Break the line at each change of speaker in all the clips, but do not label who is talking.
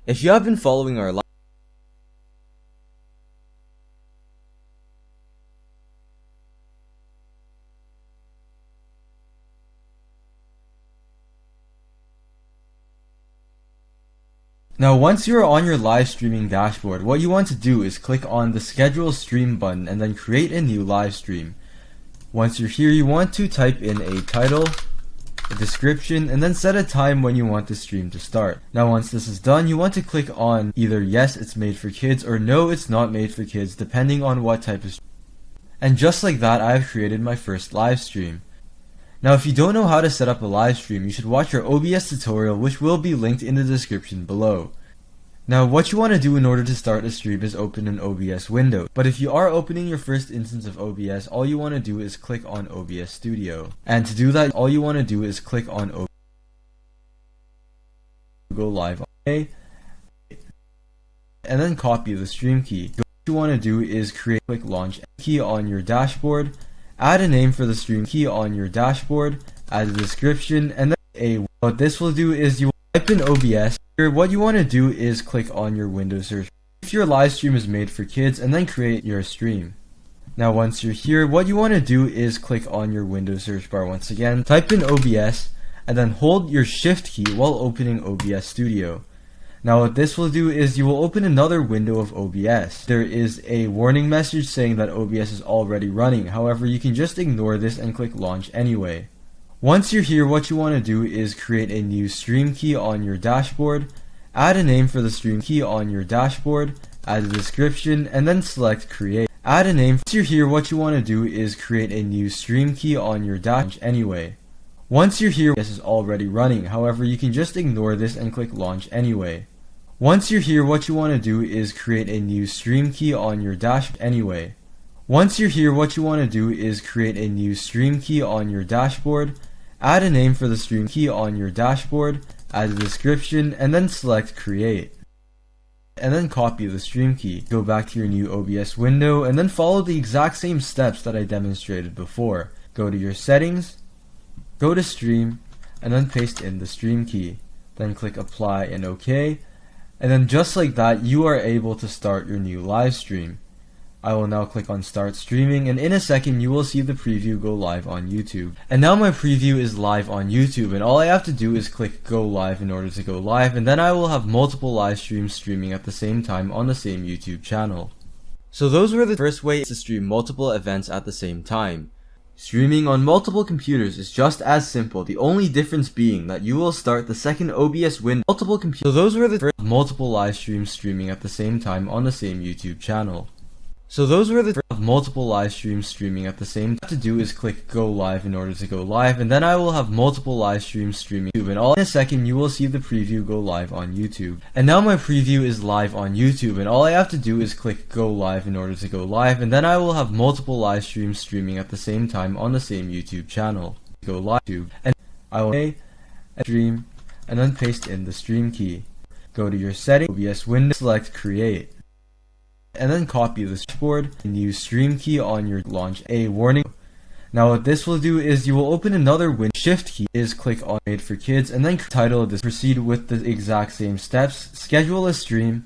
If you have been following our live Now once you are on your live streaming dashboard, what you want to do is click on the schedule stream button and then create a new live stream. Once you're here, you want to type in a title, a description, and then set a time when you want the stream to start. Now once this is done, you want to click on either yes, it's made for kids, or no, it's not made for kids, depending on what type of stream. And just like that, I have created my first live stream. Now if you don't know how to set up a live stream, you should watch our OBS tutorial, which will be linked in the description below. Now what you want to do in order to start a stream is open an OBS window. But if you are opening your first instance of OBS, all you want to do is click on OBS Studio. And to do that, all you want to do is click on OBS, go live, okay, and then copy the stream key. What you want to do is click launch key on your dashboard, add a name for the stream key on your dashboard, add a description, and then what this will do is you will type in OBS. What you want to do is click on your window search if your live stream is made for kids, and then create your stream. Now once you're here, what you want to do is click on your window search bar once again, type in OBS, and then hold your shift key while opening OBS Studio. Now what this will do is you will open another window of OBS. There is a warning message saying that OBS is already running, however you can just ignore this and click launch anyway. Once you're here, what you want to do is create a new stream key on your dashboard, add a name for the stream key on your dashboard, add a description, and then select create. Add a name. Once you're here, what you want to do is create a new stream key on your dashboard anyway. Once you're here, this is already running, however you can just ignore this and click launch anyway. Once you're here, what you want to do is create a new stream key on your dashboard anyway. Once you're here, what you want to do is create a new stream key on your dashboard, add a name for the stream key on your dashboard, add a description, and then select create. And then copy the stream key. Go back to your new OBS window and then follow the exact same steps that I demonstrated before. Go to your settings, go to stream, and then paste in the stream key. Then click apply and OK. And then just like that, you are able to start your new live stream. I will now click on start streaming, and in a second you will see the preview go live on YouTube. And now my preview is live on YouTube, and all I have to do is click go live in order to go live, and then I will have multiple live streams streaming at the same time on the same YouTube channel. So those were the first ways to stream multiple events at the same time. Streaming on multiple computers is just as simple, the only difference being that you will start the second OBS window multiple computers. So those were the first multiple live streams streaming at the same time on the same YouTube channel. So those were the multiple live streams streaming at the same time. What you have to do is click go live in order to go live, and then I will have multiple live streams streaming YouTube, and all in a second you will see the preview go live on YouTube. And now my preview is live on YouTube, and all I have to do is click go live in order to go live, and then I will have multiple live streams streaming at the same time on the same YouTube channel. Go live to, and I will stream, and then paste in the stream key. Go to your settings, OBS window, select create, and then copy the dashboard and use stream key on your launch a warning. Now what this will do is you will open another window. Shift key is click on made for kids, and then title this. Proceed with the exact same steps. Schedule a stream,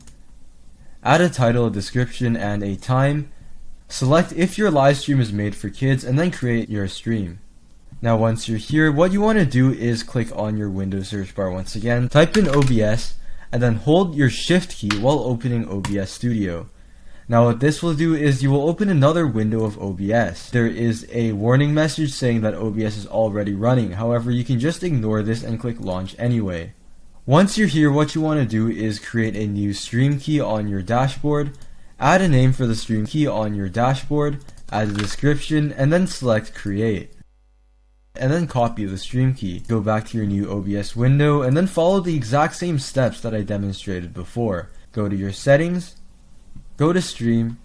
add a title, a description, and a time. Select if your live stream is made for kids, and then create your stream. Now once you're here, what you want to do is click on your window search bar once again, type in OBS, and then hold your shift key while opening OBS Studio. Now what this will do is you will open another window of OBS. There is a warning message saying that OBS is already running, however you can just ignore this and click launch anyway. Once you're here, what you want to do is create a new stream key on your dashboard, add a name for the stream key on your dashboard, add a description, and then select create. And then copy the stream key. Go back to your new OBS window and then follow the exact same steps that I demonstrated before. Go to your settings, go to stream,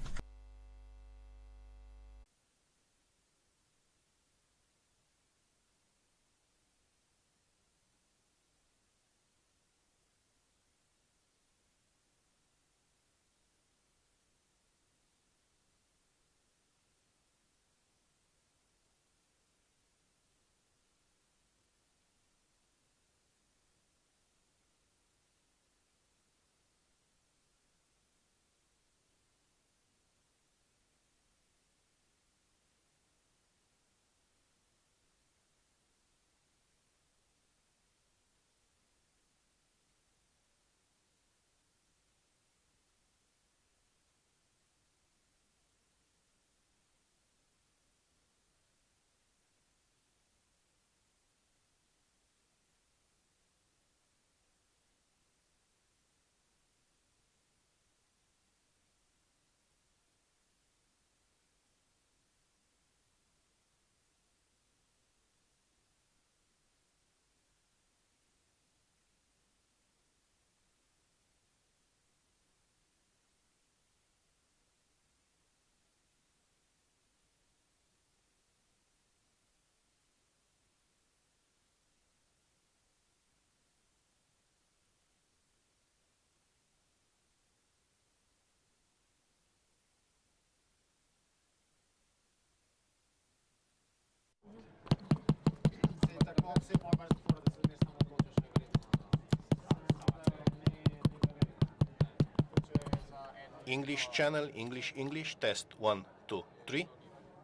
English channel, English, English, test 1, 2, 3.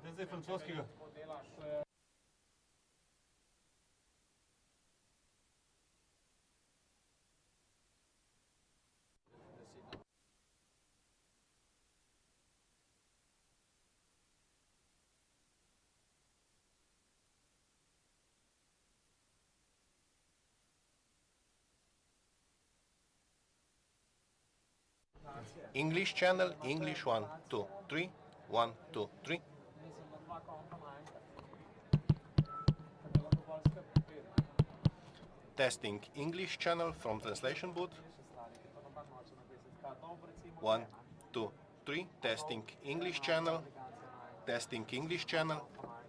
Język francuskiego.
English channel, English 1, 2, 3. 1, 2, 3. Testing English channel from translation booth. 1, 2, 3. Testing English channel. Testing English channel.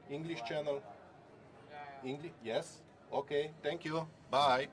English channel. English. Yes. Okay. Thank you. Bye.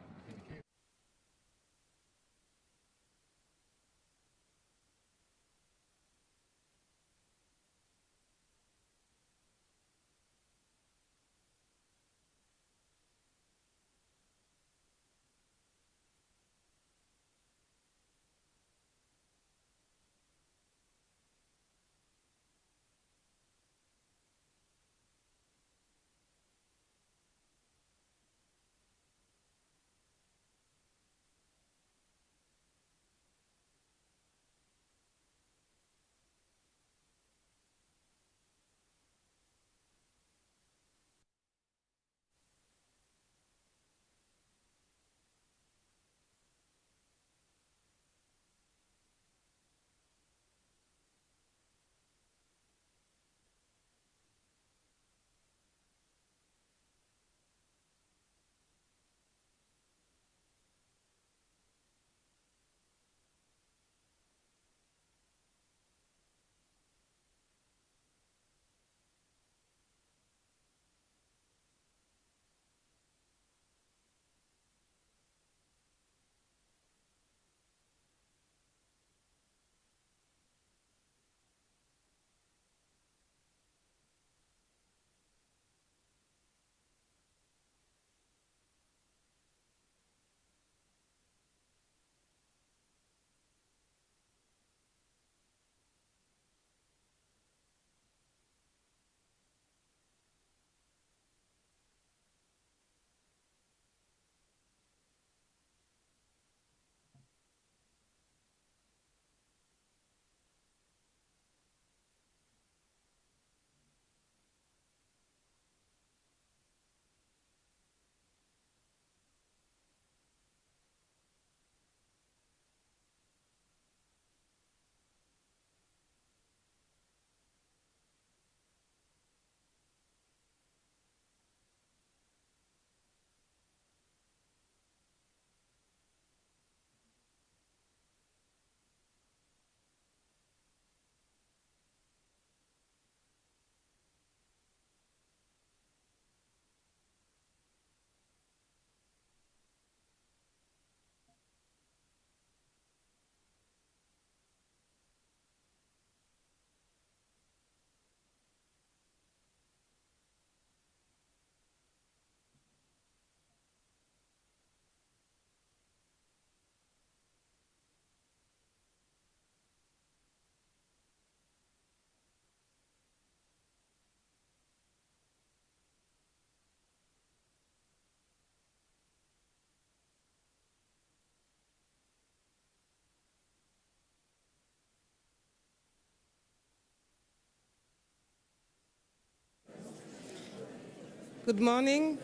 Good morning.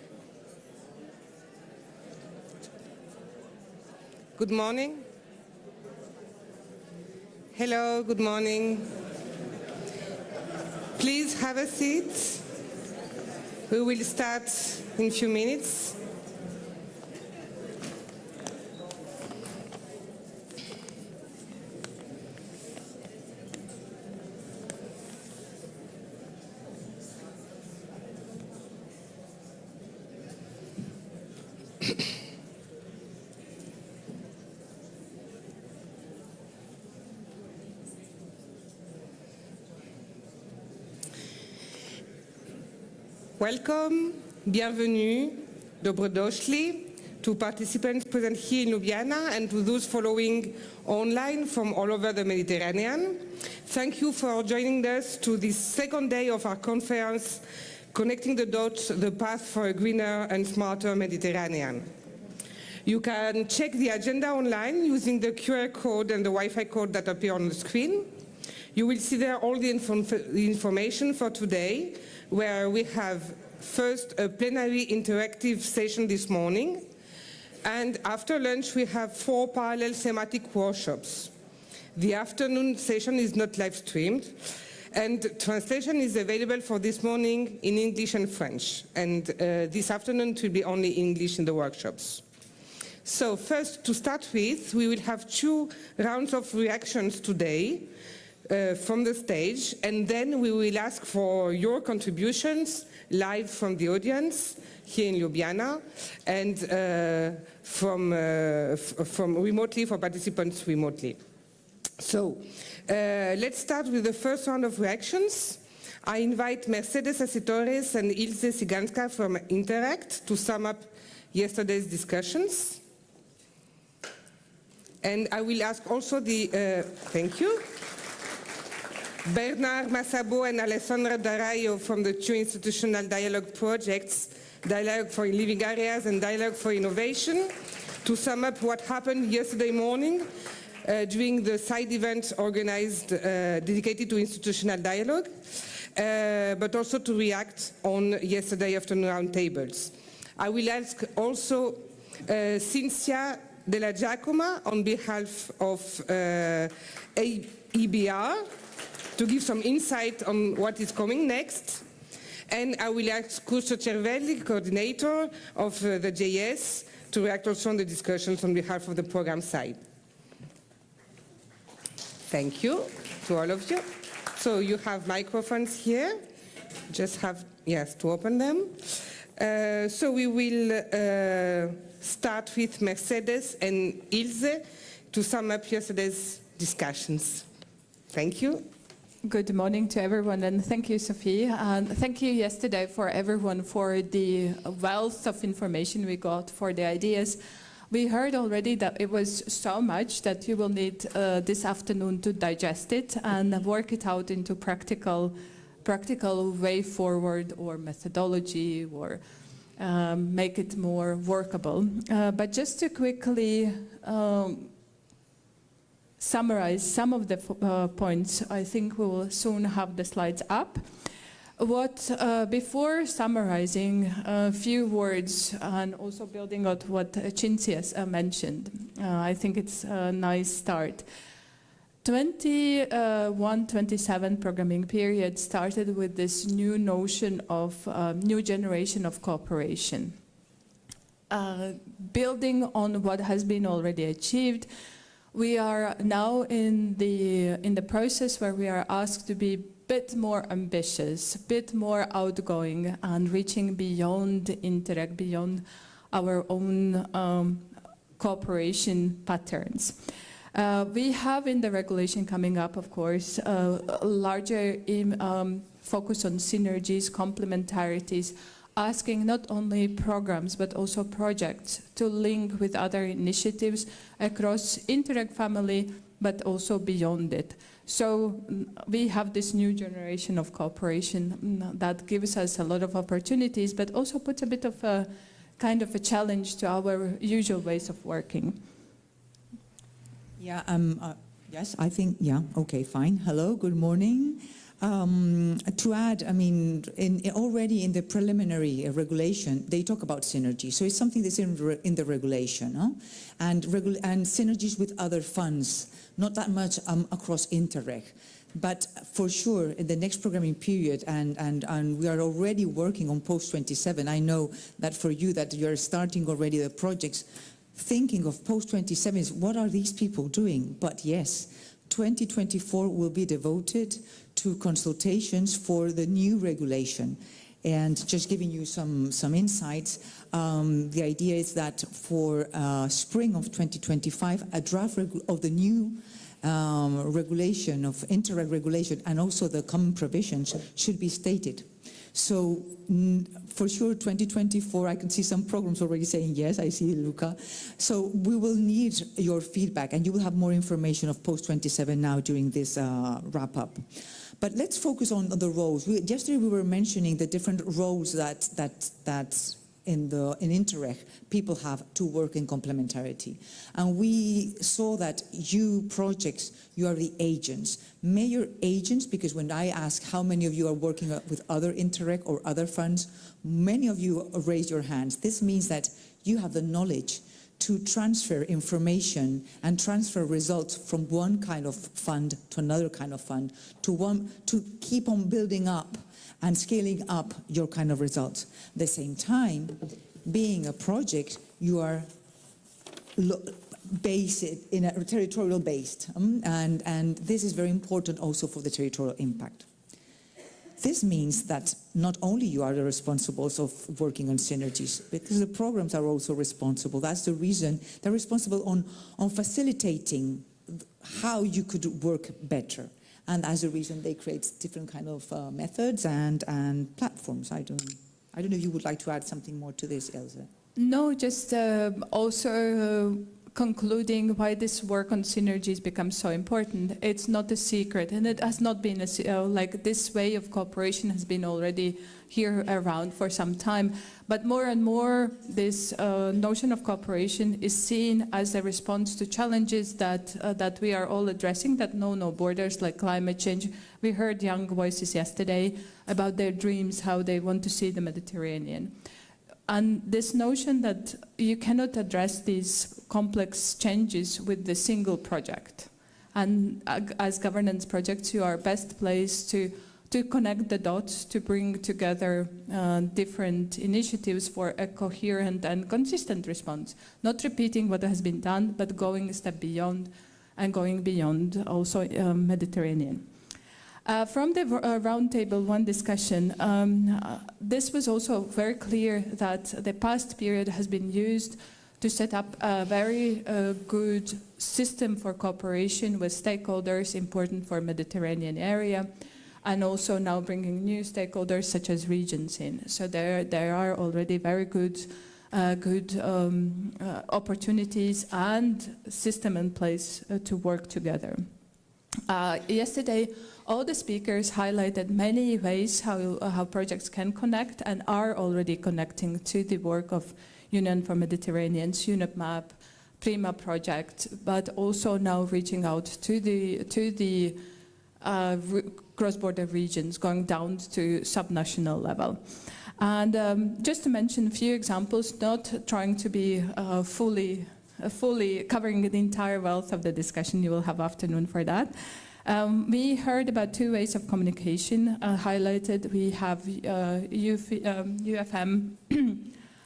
Good morning. Hello, good morning. Please have a seat. We will start in a few minutes. Welcome, bienvenue, dobrodošli. to participants present here in Ljubljana and to those following online from all over the Mediterranean. Thank you for joining us to this second day of our conference, Connecting the Dots, the Path for a Greener and Smarter Mediterranean. You can check the agenda online using the QR code and the Wi-Fi code that appear on the screen. You will see there all the information for today, where we have first a plenary interactive session this morning, and after lunch we have 4 parallel thematic workshops. The afternoon session is not live streamed, and translation is available for this morning in English and French, and this afternoon it will be only English in the workshops. So first, to start with, we will have 2 rounds of reactions today from the stage, and then we will ask for your contributions live from the audience here in Ljubljana and from remotely, for participants remotely. So let's start with the first round of reactions. I invite Mercedes Asitores and Ilse Ciganska from Interact to sum up yesterday's discussions. And I will ask also thank you, Bernard Massabo and Alessandra D'Arraio from the 2 institutional dialogue projects, Dialogue for Living Areas and Dialogue for Innovation, to sum up what happened yesterday morning during the side event organized, dedicated to institutional dialogue, but also to react on yesterday afternoon roundtables. I will ask also Cynthia Della Giacoma on behalf of EBR to give some insight on what is coming next. And I will ask Curcio Cervelli, coordinator of the JS, to react also on the discussions on behalf of the program side. Thank you to all of you. So you have microphones here. Just have, yes, to open them. So we will start with Mercedes and Ilse to sum up yesterday's discussions. Thank you.
Good morning to everyone, and thank you, Sophie. And thank you yesterday for everyone for the wealth of information we got, for the ideas. We heard already that it was so much that you will need this afternoon to digest it and work it out into practical way forward or methodology, or make it more workable. But just to quickly summarize some of the points, I think we will soon have the slides up. Before summarizing, a few words and also building on what Cynthia mentioned. I think it's a nice start. 21-27 programming period started with this new notion of new generation of cooperation. Building on what has been already achieved, we are now in the process where we are asked to be a bit more ambitious, a bit more outgoing, and reaching beyond Interreg, beyond our own cooperation patterns. We have in the regulation coming up, of course, a larger focus on synergies, complementarities, asking not only programs but also projects to link with other initiatives across Interreg family, but also beyond it. So we have this new generation of cooperation that gives us a lot of opportunities, but also puts a bit of a kind of a challenge to our usual ways of working.
Yeah, yes, I think, yeah, okay, fine. Hello, good morning. To add, I mean, already in the preliminary regulation, they talk about synergy. So it's something that's in the regulation, huh? And synergies with other funds, not that much across Interreg. But for sure, in the next programming period, and we are already working on post-27, I know that for you that you're starting already the projects, thinking of post-27 is what are these people doing? But yes, 2024 will be devoted to consultations for the new regulation. And just giving you some insights, the idea is that for spring of 2025, a draft of the new regulation of Interreg regulation and also the common provisions should be stated. So for sure, 2024, I can see some programs already saying yes. I see Luca. So we will need your feedback, and you will have more information of post-27 now during this wrap-up. But let's focus on the roles. Yesterday we were mentioning the different roles that in Interreg people have to work in complementarity. And we saw that you projects, you are the agents. Major agents, because when I ask how many of you are working with other Interreg or other funds, many of you raise your hands. This means that you have the knowledge to transfer information and transfer results from one kind of fund to another kind of fund, to keep on building up and scaling up your kind of results. At the same time, being a project, you are based in a territorial based, and this is very important also for the territorial impact. This means that not only you are the responsibles of working on synergies, because the programs are also responsible. That's the reason they're responsible on facilitating how you could work better. And as a reason, they create different kind of methods and platforms. I don't know if you would like to add something more to this, Elsa.
No, just also concluding why this work on synergies becomes so important. It's not a secret, and it has not been like this way of cooperation has been already here around for some time. But more and more, this notion of cooperation is seen as a response to challenges that we are all addressing, that know no borders, like climate change. We heard young voices yesterday about their dreams, how they want to see the Mediterranean. And this notion that you cannot address these complex changes with the single project. And as governance projects, you are best placed to connect the dots, to bring together different initiatives for a coherent and consistent response. Not repeating what has been done, but going a step beyond, and going beyond also Mediterranean. From the Roundtable 1 discussion, this was also very clear that the past period has been used to set up a very good system for cooperation with stakeholders important for Mediterranean area, and also now bringing new stakeholders such as regions in. So there are already very good opportunities and system in place to work together. Yesterday, all the speakers highlighted many ways how projects can connect and are already connecting to the work of Union for Mediterraneans, UNEP-MAP, PRIMA project, but also now reaching out to the cross-border regions, going down to subnational level. And just to mention a few examples, not trying to be fully covering the entire wealth of the discussion, you will have afternoon for that. We heard about two ways of communication highlighted. We have UFM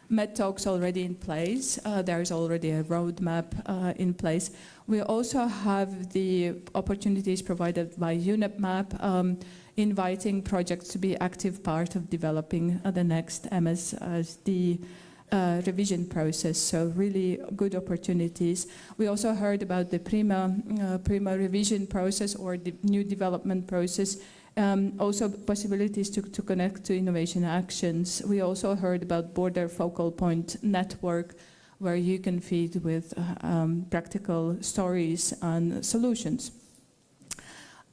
Med talks already in place. There's already a roadmap in place. We also have the opportunities provided by UNEP-MAP, inviting projects to be active part of developing the next MSSD revision process, so really good opportunities. We also heard about the PRIMA revision process or the new development process, also possibilities to connect to innovation actions. We also heard about border focal point network, where you can feed with practical stories and solutions.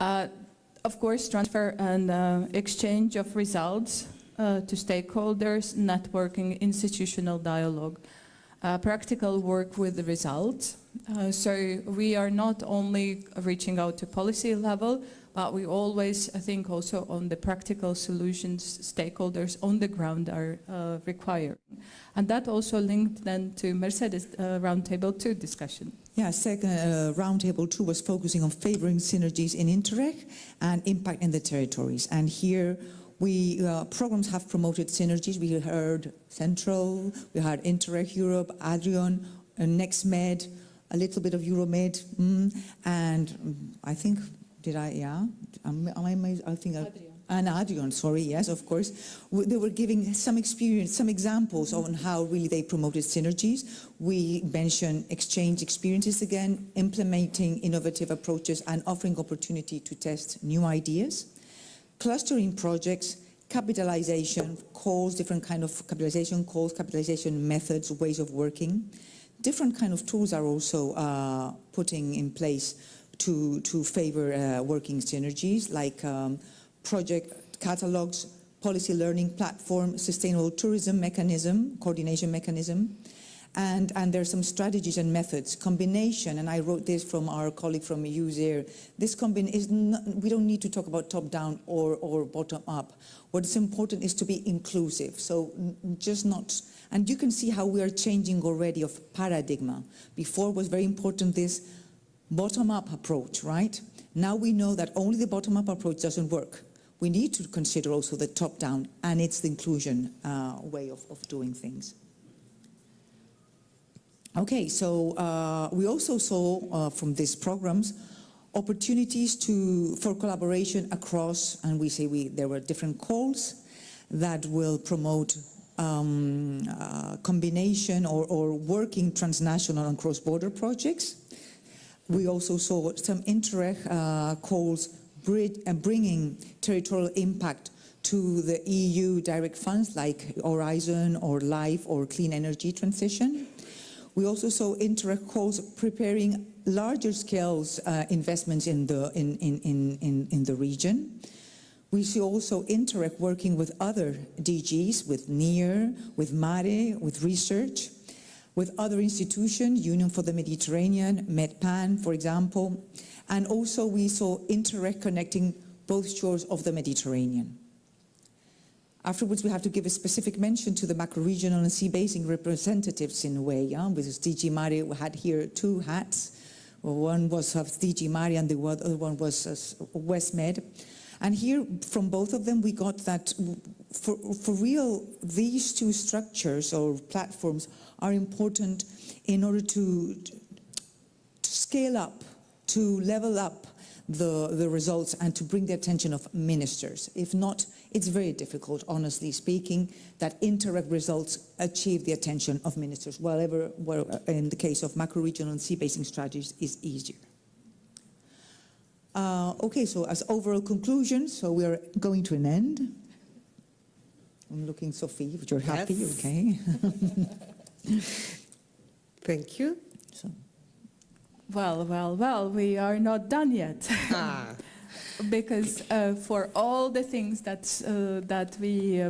Of course, transfer and exchange of results to stakeholders, networking, institutional dialogue, practical work with the results. So we are not only reaching out to policy level, but we always, I think, also on the practical solutions stakeholders on the ground are required. And that also linked then to Mercedes Roundtable 2 discussion.
Yeah, second Roundtable 2 was focusing on favoring synergies in Interreg and impact in the territories. And here, programs have promoted synergies. We heard Central, we heard Interreg Europe, Adrian, NextMed, a little bit of Euromed, and I think, and Adrian, sorry, yes, of course. They were giving some experience, some examples on how really they promoted synergies. We mentioned exchange experiences again, implementing innovative approaches and offering opportunity to test new ideas. Clustering projects, capitalization calls, different kind of capitalization calls, capitalization methods, ways of working. Different kind of tools are also putting in place to favor working synergies, like project catalogs, policy learning platform, sustainable tourism mechanism, coordination mechanism. And there are some strategies and methods, combination, and I wrote this from our colleague from USAIR. This we don't need to talk about top-down or bottom-up. What's important is to be inclusive, so just not, and you can see how we are changing already of paradigm. Before was very important this bottom-up approach, right? Now we know that only the bottom-up approach doesn't work. We need to consider also the top-down, and it's the inclusion way of doing things. Okay, so we also saw from these programs opportunities for collaboration across, and there were different calls that will promote combination or working transnational and cross-border projects. We also saw some Interreg calls bringing territorial impact to the EU direct funds like Horizon or LIFE or Clean Energy Transition. We also saw Interreg calls preparing larger scales investments in the region. We see also Interreg working with other DGs, with NIR, with MARE, with research, with other institutions, Union for the Mediterranean, MedPan, for example. And also we saw Interreg connecting both shores of the Mediterranean. Afterwards, we have to give a specific mention to the macro-regional and sea basin representatives in a way. With DG Mare, we had here two hats. One was of DG Mare and the other one was WestMed. And here, from both of them, we got that for real, these two structures or platforms are important in order to scale up, to level up the results and to bring the attention of ministers. If not, it's very difficult, honestly speaking, that Interreg results achieve the attention of ministers, where in the case of macro-regional and sea basin strategies is easier. Okay, so as overall conclusion, so we are going to an end. I'm looking, Sophie, if you're happy,
Yes.
okay.
Thank you.
So.
Well, we are not done yet. Because for all the things that we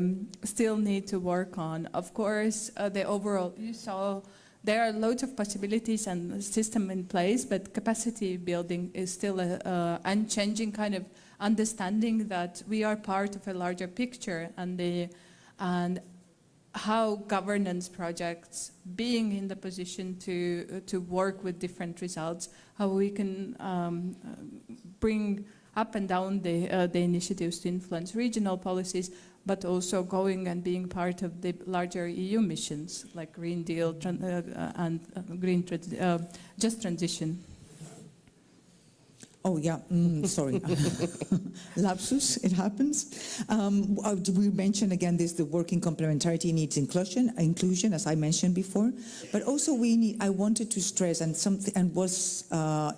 still need to work on, of course, the overall, you saw there are loads of possibilities and system in place, but capacity building is still a unchanging kind of understanding that we are part of a larger picture, and how governance projects being in the position to work with different results, how we can bring up and down the initiatives to influence regional policies, but also going and being part of the larger EU missions like Green Deal and Just Transition.
Oh yeah, sorry, lapsus, it happens. We mentioned again the working complementarity needs inclusion, as I mentioned before, but also I wanted to stress, and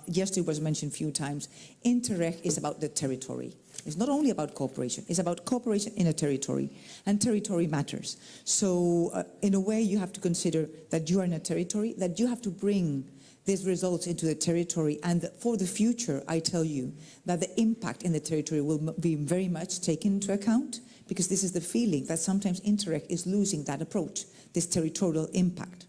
yesterday was mentioned a few times, Interreg is about the territory. It's not only about cooperation, it's about cooperation in a territory, and territory matters. So in a way you have to consider that you are in a territory, that you have to bring these results into the territory, and for the future, I tell you that the impact in the territory will be very much taken into account, because this is the feeling that sometimes Interreg is losing that approach, this territorial impact.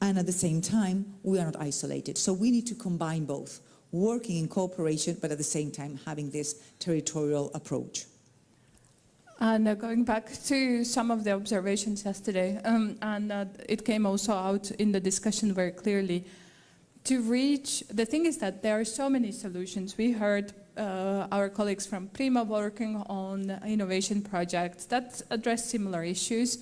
And at the same time, we are not isolated. So we need to combine both, working in cooperation, but at the same time having this territorial approach.
And going back to some of the observations yesterday, it came also out in the discussion very clearly. To reach, the thing is that there are so many solutions. We heard our colleagues from Prima working on innovation projects that address similar issues.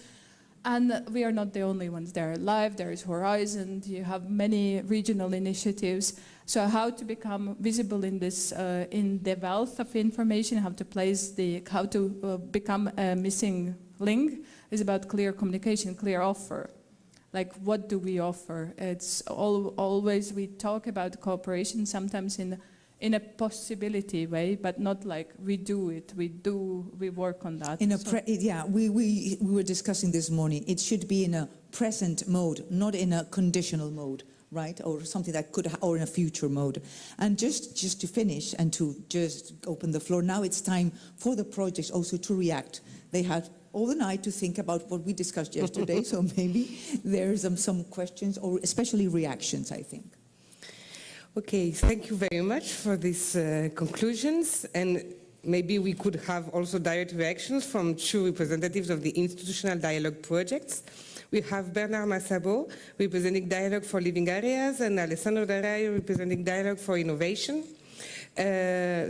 And we are not the only ones. There are LIFE, there is Horizon, you have many regional initiatives. So how to become visible in this, in the wealth of information, how to become a missing link is about clear communication, clear offer. Like, what do we offer? It's always, we talk about cooperation sometimes in a possibility way, but not like we do it, we work on that.
In a
So-
yeah, we were discussing this morning. It should be in a present mode, not in a conditional mode, right? Or something that could, or in a future mode. And just to finish and to just open the floor, now it's time for the projects also to react. They had all the night to think about what we discussed yesterday, so maybe there's some questions or especially reactions, I think.
Okay, thank you very much for these conclusions, and maybe we could have also direct reactions from two representatives of the institutional dialogue projects. We have Bernard Massabo, representing Dialogue for Living Areas, and Alessandro D'Arraio, representing Dialogue for Innovation.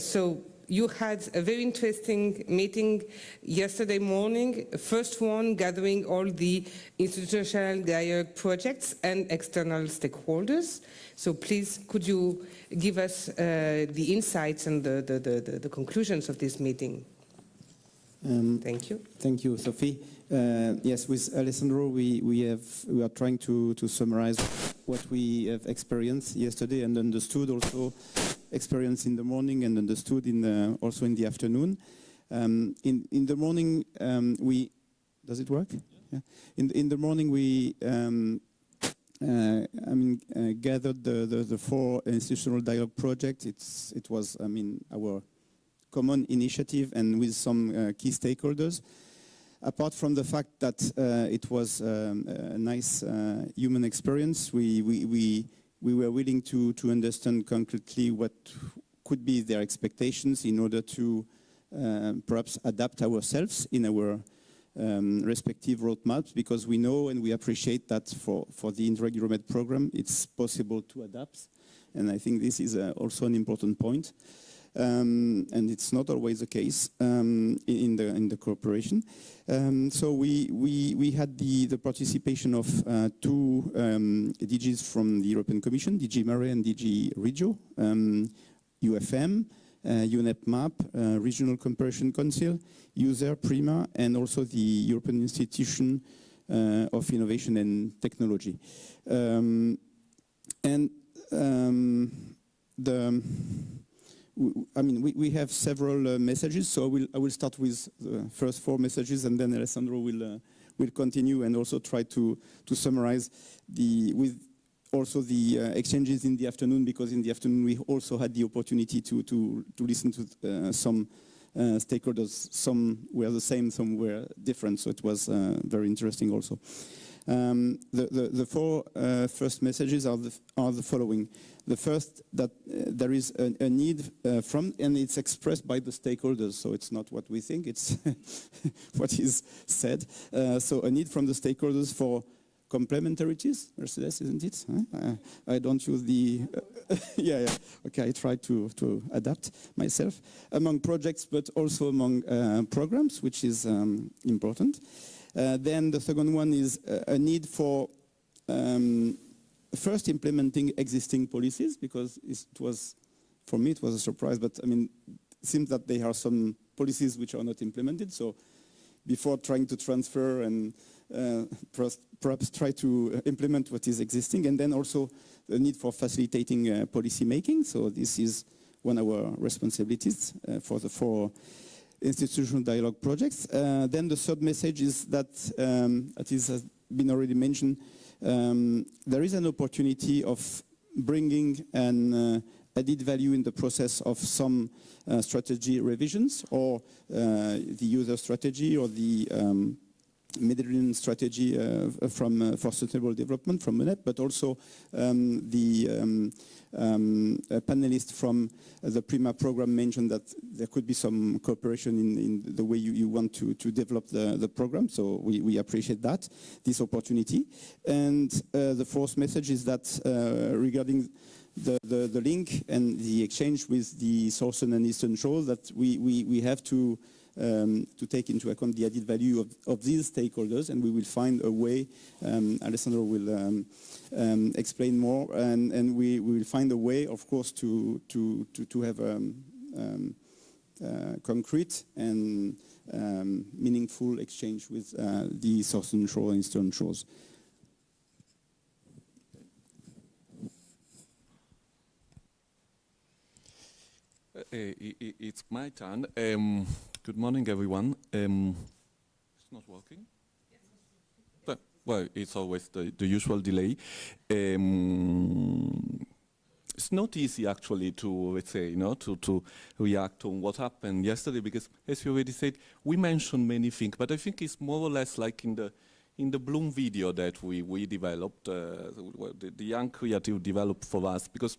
So you had a very interesting meeting yesterday morning, first one gathering all the institutional dialogue projects and external stakeholders. So please, could you give us the insights and the conclusions of this meeting? Thank you.
Thank you, Sophie. Yes, with Alessandro, we are trying to summarize what we have experienced yesterday and understood, also experienced in the morning and understood also in the afternoon. In the morning, does it work? Yeah. In the morning, we gathered the four institutional dialogue projects. It was, our common initiative and with some key stakeholders. Apart from the fact that it was a nice human experience, we were willing to understand concretely what could be their expectations in order to perhaps adapt ourselves in our respective roadmaps, because we know and we appreciate that for the Interreg program, it's possible to adapt. And I think this is also an important point. And it's not always the case in the cooperation. So we had the participation of two DGs from the European Commission, DG Mare and DG Regio, UFM, UNEP MAP, Regional Cooperation Council, USER, PRIMA, and also the European Institution of Innovation and Technology. We have several messages, so I will start with the first four messages, and then Alessandro will continue and also try to summarize with also the exchanges in the afternoon, because in the afternoon we also had the opportunity to listen to some stakeholders. Some were the same, some were different, so it was very interesting also. The four first messages are the following. The first, that there is a need and it's expressed by the stakeholders, so it's not what we think, it's what is said. So a need from the stakeholders for complementarities, Mercedes, isn't it? I don't use the... yeah, okay, I try to adapt myself among projects, but also among programs, which is important. Then the second one is a need for first implementing existing policies, because for me it was a surprise, but it seems that there are some policies which are not implemented, so before trying to transfer and perhaps try to implement what is existing, and then also the need for facilitating policy making, so this is one of our responsibilities for the four institutional dialogue projects. Then the third message is that, has been already mentioned, there is an opportunity of bringing an added value in the process of some strategy revisions, or the user strategy, or the Mediterranean strategy for sustainable development from UNEP, but also the panelist from the PRIMA program mentioned that there could be some cooperation in the way you want to develop the program, so we appreciate that, this opportunity. And the fourth message is that regarding the link and the exchange with the southern and eastern shores, that we have to take into account the added value of these stakeholders, and we will find a way, Alessandro will explain more, and we will find a way, of course, to have concrete and meaningful exchange with the southern shore and eastern shores.
It's my turn. Good morning, everyone. It's not working? But, well, it's always the usual delay. It's not easy, actually, to, let's say, to react on what happened yesterday, because, as you already said, we mentioned many things, but I think it's more or less like in the Bloom video that we developed, the young creative developed for us, because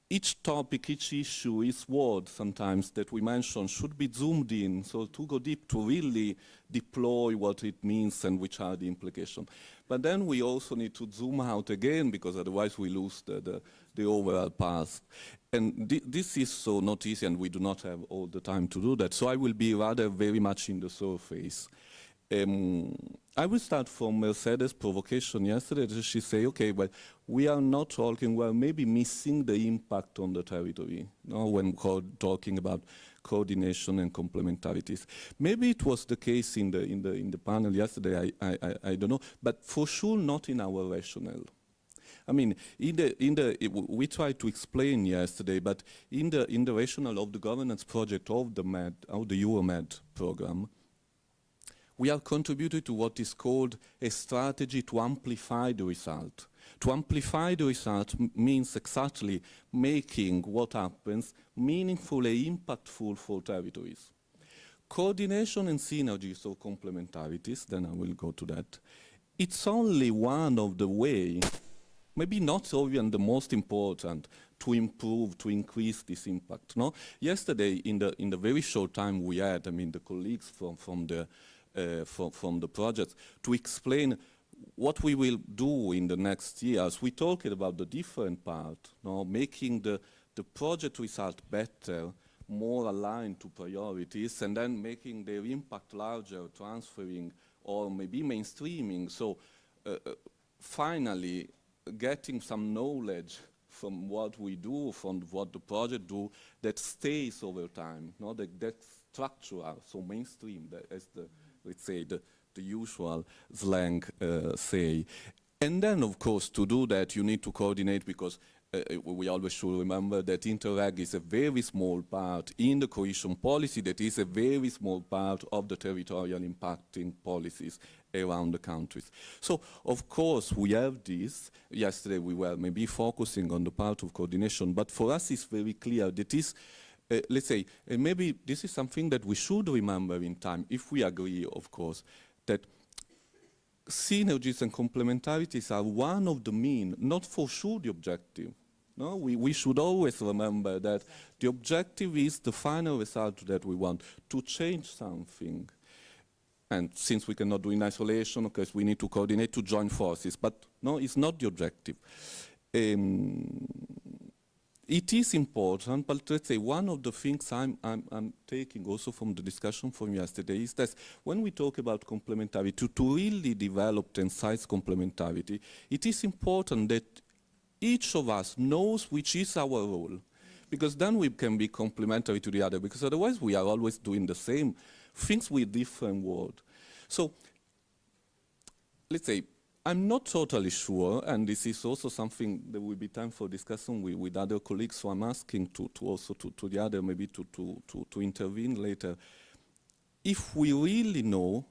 each topic, each issue, each word sometimes that we mention should be zoomed in, so to go deep, to really deploy what it means and which are the implications. But then we also need to zoom out again, because otherwise we lose the overall path. And this is so not easy, and we do not have all the time to do that. So I will be rather very much in the surface. I will start from Mercedes' provocation yesterday. She said, okay, well, we are not talking, we're maybe missing the impact on the territory, when talking about coordination and complementarities. Maybe it was the case in the panel yesterday, I don't know, but for sure not in our rationale. I mean, we tried to explain yesterday, but in the rationale of the governance project of the Euromed program, we are contributing to what is called a strategy to amplify the result. To amplify the result means exactly making what happens meaningful and impactful for territories. Coordination and synergies or complementarities, then I will go to that, it's only one of the ways, maybe not even the most important, to improve, to increase this impact. No? Yesterday, in the very short time we had, the colleagues from the project, to explain what we will do in the next years. We talked about the different part, making the project result better, more aligned to priorities, and then making their impact larger, transferring or maybe mainstreaming. So finally, getting some knowledge from what we do, from what the project do, that stays over time, that structural, so mainstream, as let's say, the usual slang say. And then, of course, to do that, you need to coordinate, because we always should remember that Interreg is a very small part in the cohesion policy, that is a very small part of the territorial impacting policies around the countries. So, of course, we have this. Yesterday, we were maybe focusing on the part of coordination, but for us, it's very clear that is, let's say, and maybe this is something that we should remember in time, if we agree, of course, that synergies and complementarities are one of the means, not for sure the objective. No, we should always remember that the objective is the final result that we want, to change something. And since we cannot do in isolation, because we need to coordinate, to join forces, but no, it's not the objective. It is important, but let's say one of the things I'm taking also from the discussion from yesterday is that when we talk about complementarity, to really develop and size complementarity, it is important that each of us knows which is our role, because then we can be complementary to the other, because otherwise we are always doing the same things with different words. So let's say, I'm not totally sure, and this is also something there will be time for discussion with other colleagues, so I'm asking to the other maybe to intervene later. If we really know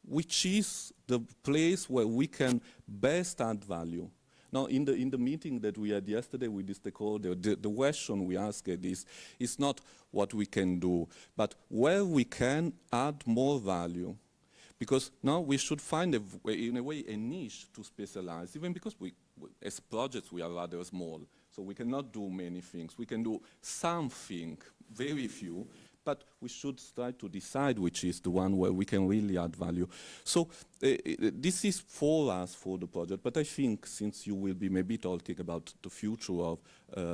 which is the place where we can best add value. Now, in the meeting that we had yesterday with the stakeholder, the question we asked is not what we can do, but where we can add more value. Because now we should find, in a way, a niche to specialize, even because as projects, we are rather small, so we cannot do many things. We can do something, very few, but we should try to decide which is the one where we can really add value. So this is for us, for the project, but I think since you will be maybe talking about the future of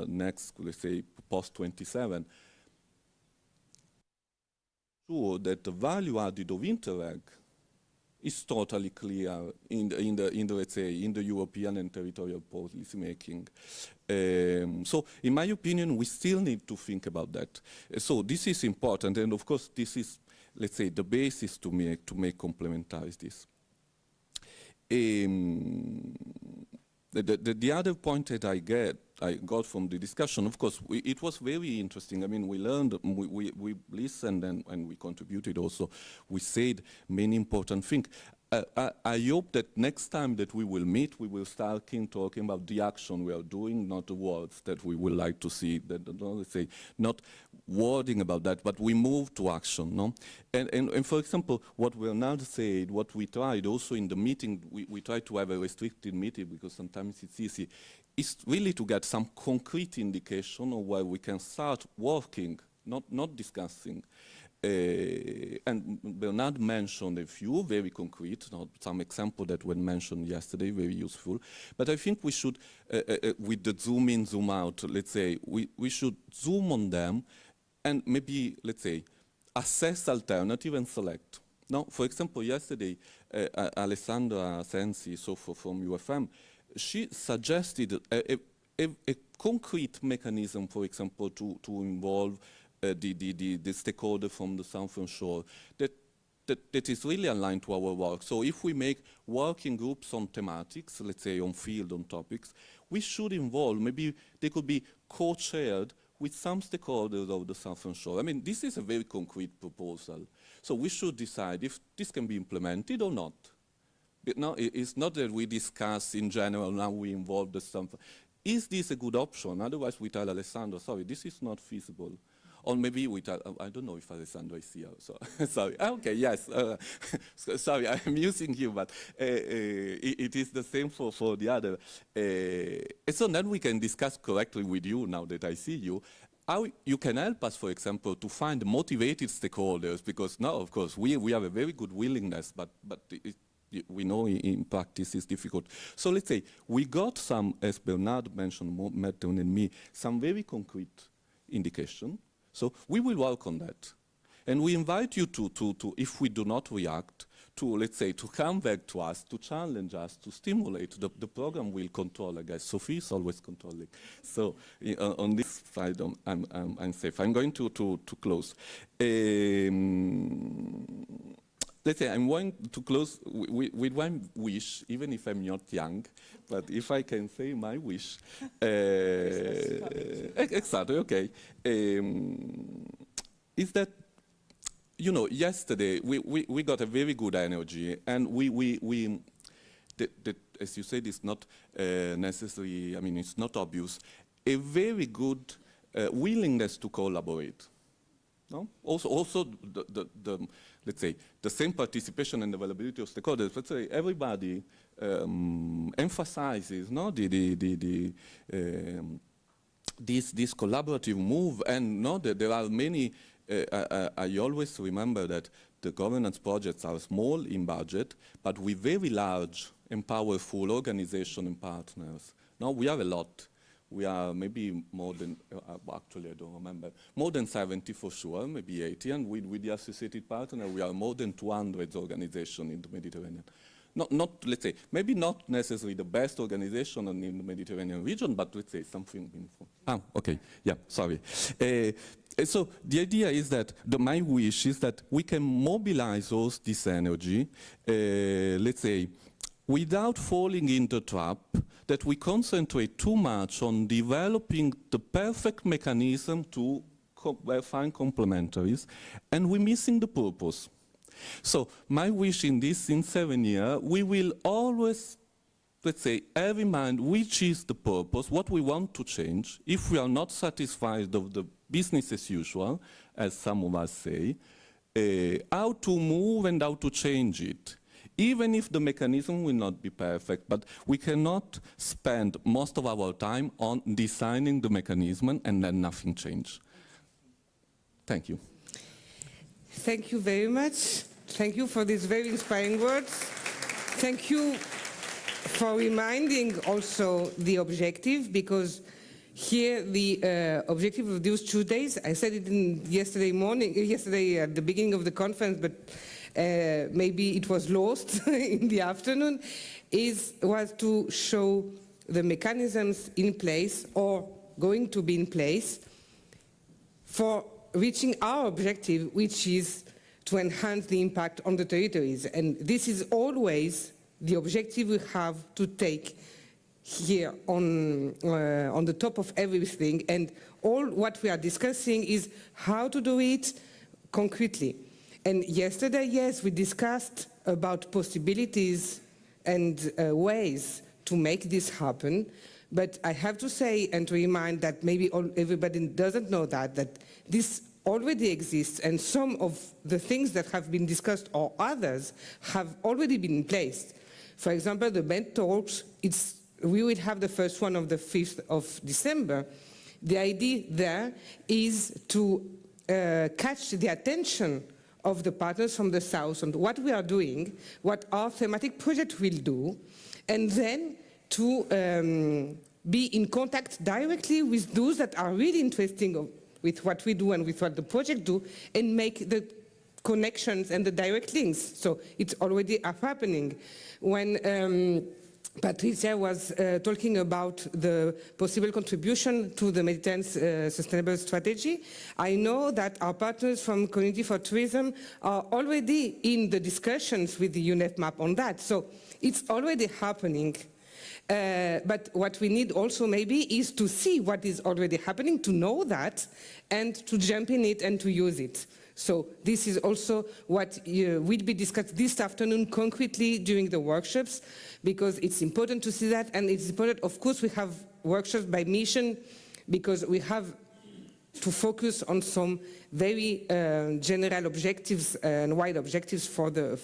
next, let's say, post-27, sure that the value added of Interreg is totally clear in the let's say, in the European and territorial policy making. So, in my opinion, we still need to think about that. So, this is important, and of course, this is, let's say, the basis to make complementarities. The other point that I get I got from the discussion. Of course, it was very interesting. I mean, we learned, we listened, and we contributed also. We said many important things. I hope that next time that we will meet, we will start talking about the action we are doing, not the words that we would like to see. Let's say, not wording about that, but we move to action. No? And for example, what Bernard said, what we tried also in the meeting, we tried to have a restricted meeting because sometimes it's easy, is really to get some concrete indication of where we can start working, not discussing. And Bernard mentioned a few very concrete, some examples that were mentioned yesterday, very useful. But I think we should, with the zoom in, zoom out, let's say, we should zoom on them and maybe, let's say, assess alternative and select. Now, for example, yesterday, Alessandra Sensi, from UFM, she suggested a concrete mechanism, for example, to involve the stakeholder from the Southern Shore that is really aligned to our work. So if we make working groups on thematics, let's say on field, on topics, we should involve, maybe they could be co-chaired with some stakeholders of the Southern Shore. I mean, this is a very concrete proposal. So we should decide if this can be implemented or not. But now, it's not that we discuss in general, now we involve the Southern. Is this a good option? Otherwise we tell Alessandro, sorry, this is not feasible. Or maybe we tell, I don't know if Alessandro is here, so sorry. Okay, yes, sorry, I'm using you, but it is the same for the other. So then we can discuss correctly with you, now that I see you, how you can help us, for example, to find motivated stakeholders, because now, of course, we have a very good willingness, but we know in practice it's difficult. So let's say we got some, as Bernard mentioned, Merton and me, some very concrete indication. So we will work on that. And we invite you to, if we do not react, to, let's say, to come back to us, to challenge us, to stimulate. The program will control, I guess. Sophie is always controlling. So on this side, I'm safe. I'm going to close. Let's say I'm going to close with one wish, even if I'm not young, but if I can say my wish. Exactly, okay. Is that, you know, yesterday we got a very good energy, and as you said, it's not necessary, I mean, it's not obvious, a very good willingness to collaborate. No? Also the let's say, the same participation and availability of stakeholders. Let's say everybody emphasizes, no, this collaborative move, and no, there are many. I always remember that the governance projects are small in budget, but with very large and powerful organization and partners. Now we have a lot. We are maybe more than, actually I don't remember, more than 70 for sure, maybe 80, and with the associated partner we are more than 200 organizations in the Mediterranean. Not, let's say, maybe not necessarily the best organization in the Mediterranean region, but let's say something meaningful. Okay, yeah, sorry. So the idea is that, my wish is that we can mobilize all this energy, let's say, without falling into the trap that we concentrate too much on developing the perfect mechanism to find complementaries, and we're missing the purpose. So my wish in 7 years, we will always, let's say, have in mind which is the purpose, what we want to change. If we are not satisfied of the business as usual, as some of us say, how to move and how to change it. Even if the mechanism will not be perfect, but we cannot spend most of our time on designing the mechanism and then nothing change. Thank you.
Thank you very much. Thank you for these very inspiring words. Thank you for reminding also the objective, because here the objective of those 2 days, I said it yesterday at the beginning of the conference, but maybe it was lost in the afternoon, was to show the mechanisms in place or going to be in place for reaching our objective, which is to enhance the impact on the territories. And this is always the objective we have to take here on the top of everything, and all what we are discussing is how to do it concretely. And yesterday, yes, we discussed about possibilities and ways to make this happen, but I have to say and to remind that maybe everybody doesn't know that this already exists, and some of the things that have been discussed or others have already been in place. For example, the BENT talks, we will have the first one on the 5th of December. The idea there is to catch the attention of the partners from the South on what we are doing, what our thematic project will do, and then to be in contact directly with those that are really interested with what we do and with what the project do, and make the connections and the direct links. So it's already happening. When Patricia was talking about the possible contribution to the Mediterranean Sustainable Strategy, I know that our partners from Community for Tourism are already in the discussions with the UNEP map on that. So it's already happening. But what we need also maybe is to see what is already happening, to know that, and to jump in it and to use it. So this is also what will be discussed this afternoon concretely during the workshops, because it's important to see that, and it's important, of course, we have workshops by mission, because we have to focus on some very general objectives and wide objectives for the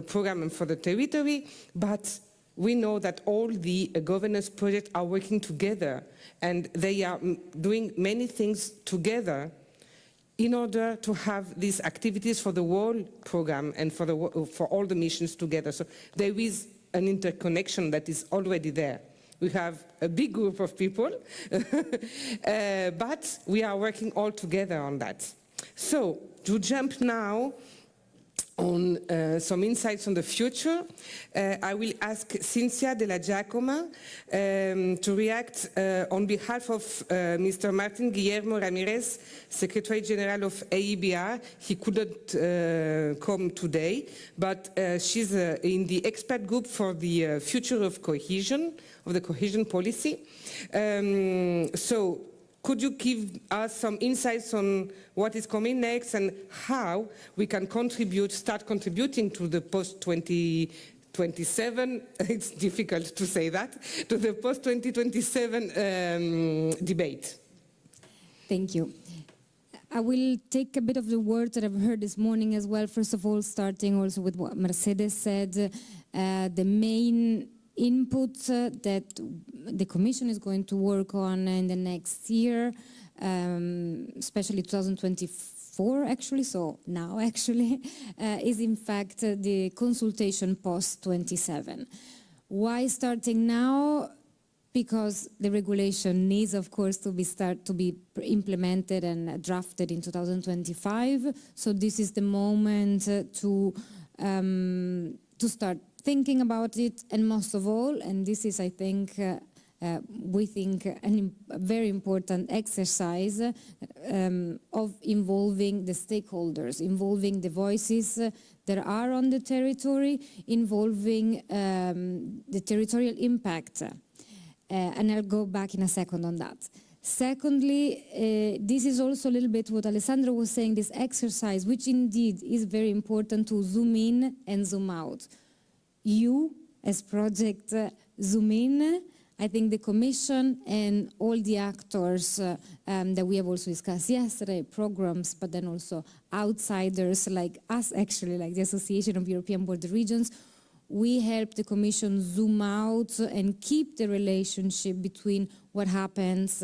program and for the territory, but we know that all the governance projects are working together, and they are doing many things together in order to have these activities for the whole program and for all the missions together. So there is an interconnection that is already there. We have a big group of people, but we are working all together on that. So to jump now on some insights on the future, I will ask Cynthia Della Giacoma to react on behalf of Mr. Martin Guillermo Ramirez, Secretary General of AEBR. He couldn't come today, but she's in the expert group for the future of cohesion, of the cohesion policy. So could you give us some insights on what is coming next and how we can start contributing to the post-2027, it's difficult to say that, to the post-2027 debate?
Thank you. I will take a bit of the words that I've heard this morning as well. First of all, starting also with what Mercedes said, the main inputs that the Commission is going to work on in the next year, especially 2024 actually, so now actually, is in fact the consultation post-27. Why starting now? Because the regulation needs, of course, to be implemented and drafted in 2025. So this is the moment to start thinking about it, and most of all, and this is, I think, we think a very important exercise of involving the stakeholders, involving the voices that are on the territory, involving the territorial impact. And I'll go back in a second on that. Secondly, this is also a little bit what Alessandro was saying, this exercise, which indeed is very important to zoom in and zoom out. You, as project, zoom in. I think the Commission and all the actors that we have also discussed yesterday, programs, but then also outsiders like us, actually, like the Association of European Border Regions, we help the Commission zoom out and keep the relationship between what happens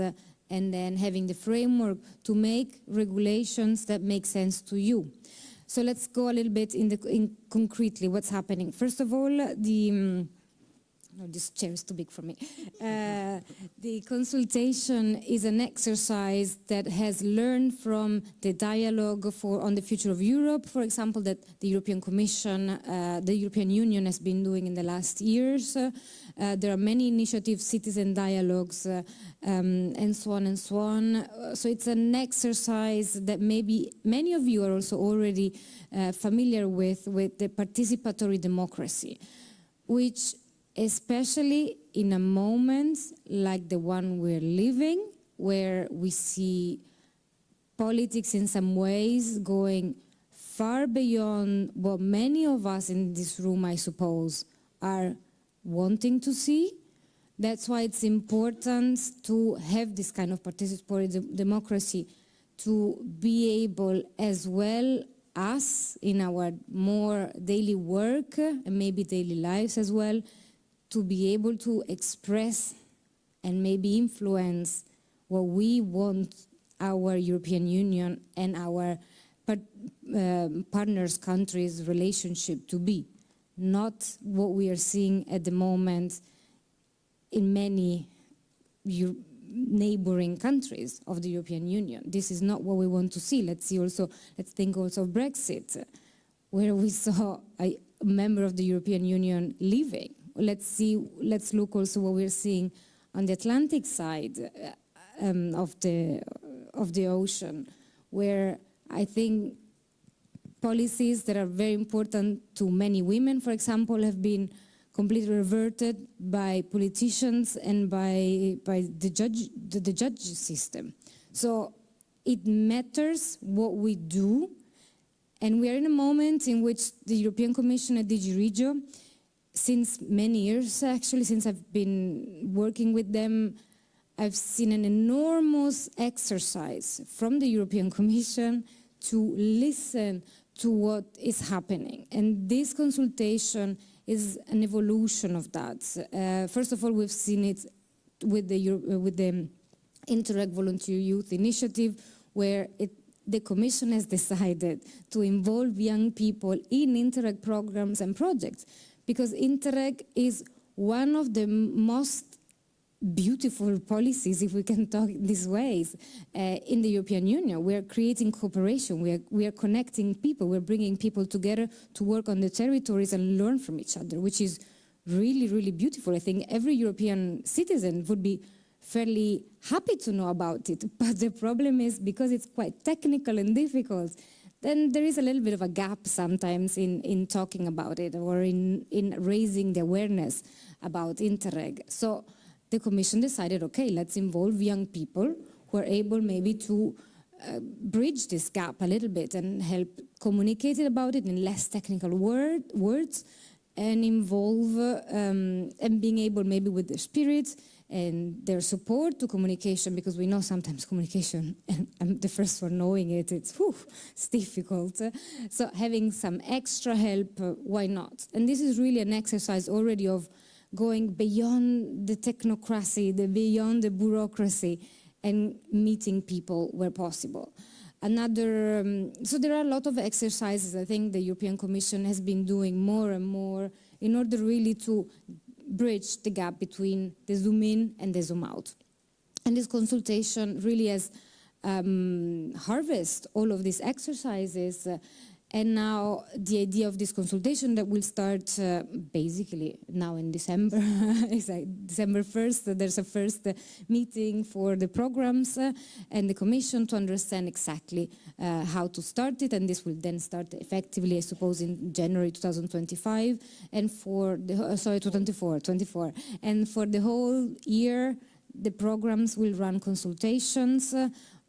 and then having the framework to make regulations that make sense to you. So let's go a little bit in concretely what's happening. First of all, no, this chair is too big for me. The consultation is an exercise that has learned from the dialogue on the future of Europe, for example, that the European Commission, the European Union has been doing in the last years. There are many initiatives, citizen dialogues, and so on and so on. So it's an exercise that maybe many of you are also already familiar with the participatory democracy, which especially in a moment like the one we're living, where we see politics in some ways going far beyond what many of us in this room, I suppose, are wanting to see. That's why it's important to have this kind of participatory democracy, to be able as well us in our more daily work and maybe daily lives as well, to be able to express and maybe influence what we want our European Union and our partners' countries' relationship to be, not what we are seeing at the moment in many neighboring countries of the European Union. This is not what we want to see. Let's think also of Brexit, where we saw a member of the European Union leaving. Let's look also what we're seeing on the Atlantic side of the ocean, where I think policies that are very important to many women, for example, have been completely reverted by politicians and by the judge system. So it matters what we do, and we are in a moment in which the European Commission at DG Regio, since many years actually, since I've been working with them, I've seen an enormous exercise from the European Commission to listen to what is happening. And this consultation is an evolution of that. First of all, we've seen it with the Interreg Volunteer Youth Initiative, where the Commission has decided to involve young people in Interreg programs and projects, because Interreg is one of the most beautiful policies, if we can talk in these ways, in the European Union. We are creating cooperation, we are connecting people, we're bringing people together to work on the territories and learn from each other, which is really, really beautiful. I think every European citizen would be fairly happy to know about it, but the problem is, because it's quite technical and difficult, then there is a little bit of a gap sometimes in talking about it, or in raising the awareness about Interreg. So the Commission decided, okay, let's involve young people who are able maybe to bridge this gap a little bit and help communicate about it in less technical words, and involve and being able maybe with their spirit and their support to communication, because we know sometimes communication, and I'm the first one knowing it, it's difficult. So having some extra help, why not? And this is really an exercise already of going beyond the technocracy, beyond the bureaucracy, and meeting people where possible. So there are a lot of exercises I think the European Commission has been doing more and more in order really to bridge the gap between the zoom in and the zoom out. And this consultation really has harvested all of these exercises. And now the idea of this consultation that will start basically now in December, it's like December 1st, there's a first meeting for the programs and the Commission to understand exactly how to start it, and this will then start effectively, I suppose, in January 2025, and for the, 24, and for the whole year, the programs will run consultations.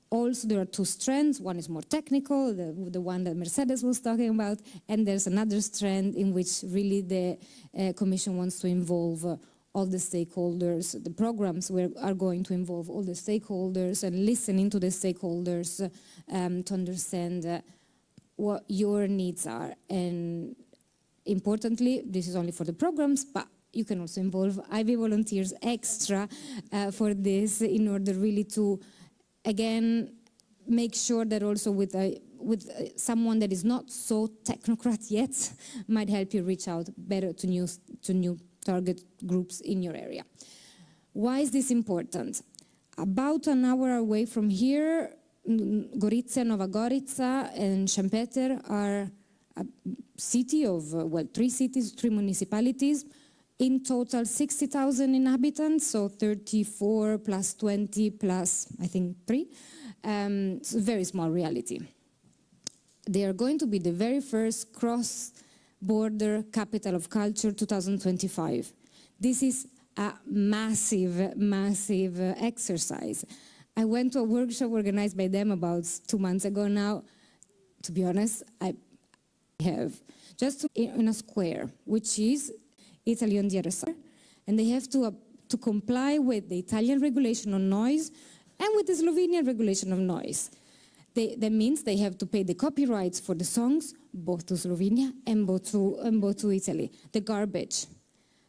Also, there are two strands. One is more technical, the one that Mercedes was talking about, and there's another strand in which really the Commission wants to involve all the stakeholders. The programs are going to involve all the stakeholders and listening to the stakeholders to understand what your needs are. And importantly, this is only for the programs, but you can also involve IB volunteers extra for this in order really to again, make sure that also with someone that is not so technocrat yet might help you reach out better to new target groups in your area. Why is this important? About an hour away from here, Gorizia, Nova Gorica, and Šempeter are a city of, three cities, three municipalities, in total 60,000 inhabitants, so 34 plus 20 plus, I think, 3. It's a very small reality. They are going to be the very first cross-border capital of culture 2025. This is a massive, massive exercise. I went to a workshop organized by them about 2 months ago now. To be honest, I have just in a square, which is Italy on the other side, and they have to comply with the Italian regulation on noise and with the Slovenian regulation of noise. That means they have to pay the copyrights for the songs, both to Slovenia and both to Italy. The garbage,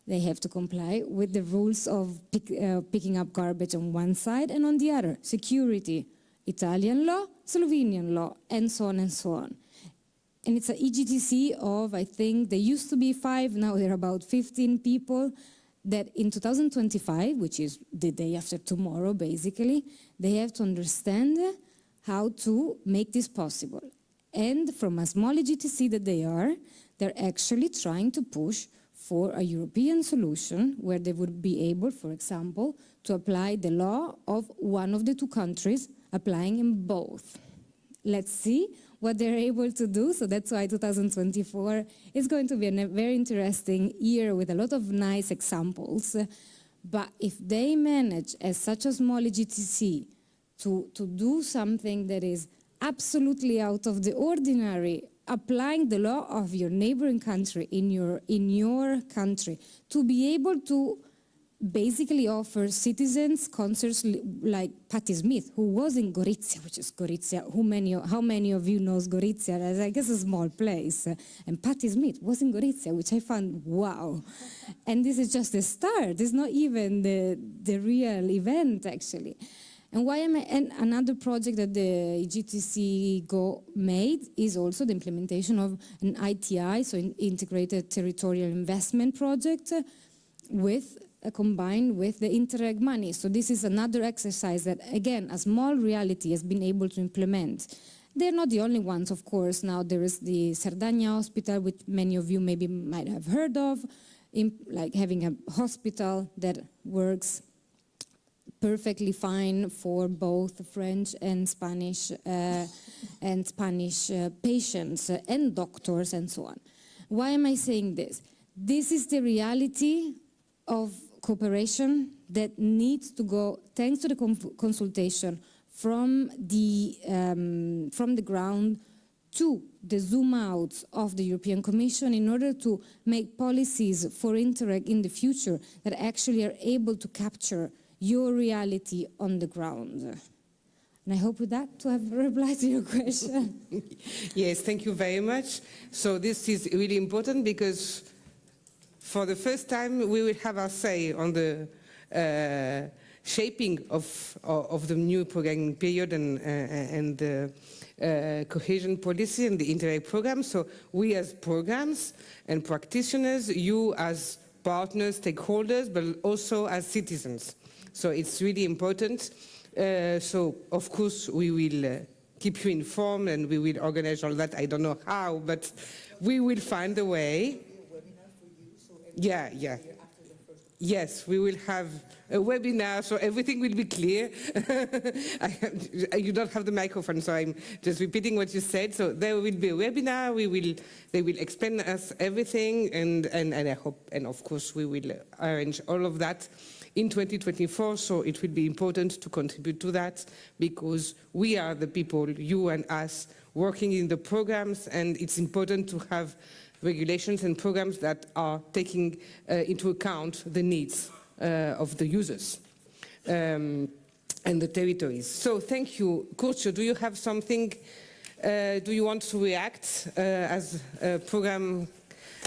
they have to comply with the rules of picking up garbage on one side and on the other. Security, Italian law, Slovenian law, and so on and so on. And it's an EGTC of, I think, there used to be 5, now there are about 15 people, that in 2025, which is the day after tomorrow, basically, they have to understand how to make this possible. And from a small EGTC that they're actually trying to push for a European solution where they would be able, for example, to apply the law of one of the 2 countries, applying in both. Let's see what they're able to do. So that's why 2024 is going to be a very interesting year with a lot of nice examples. But if they manage, as such a small EGTC, to do something that is absolutely out of the ordinary, applying the law of your neighboring country in your country, to be able to basically offer citizens concerts like Patti Smith, who was in Gorizia, which is Gorizia. How many of you knows Gorizia? I guess a small place. And Patti Smith was in Gorizia, which I found wow. And this is just the start. It's not even the real event, actually. And another project that the EGTC Go made is also the implementation of an ITI, so an Integrated Territorial Investment Project, combined with the Interreg money. So this is another exercise that, again, a small reality has been able to implement. They're not the only ones, of course. Now there is the Sardegna Hospital, which many of you maybe might have heard of, like having a hospital that works perfectly fine for both French and Spanish patients and doctors and so on. Why am I saying this? This is the reality of cooperation that needs to go, thanks to the consultation from the ground to the zoom outs of the European Commission in order to make policies for Interreg in the future that actually are able to capture your reality on the ground. And I hope with that to have replied to your question.
Yes, thank you very much. So this is really important because for the first time we will have our say on the shaping of the new programming period and the cohesion policy and the Interreg program. So we as programs and practitioners, you as partners, stakeholders, but also as citizens. So it's really important. So of course we will keep you informed and we will organize all that. I don't know how, but we will find a way. Yeah. Yes, we will have a webinar, so everything will be clear. You don't have the microphone, so I'm just repeating what you said. So there will be a webinar. They will explain us everything, and I hope, and of course, we will arrange all of that in 2024. So it will be important to contribute to that because we are the people, you and us, working in the programs, and it's important to have regulations and programs that are taking into account the needs of the users and the territories. So thank you. Curcio, do you have something, do you want to react as a program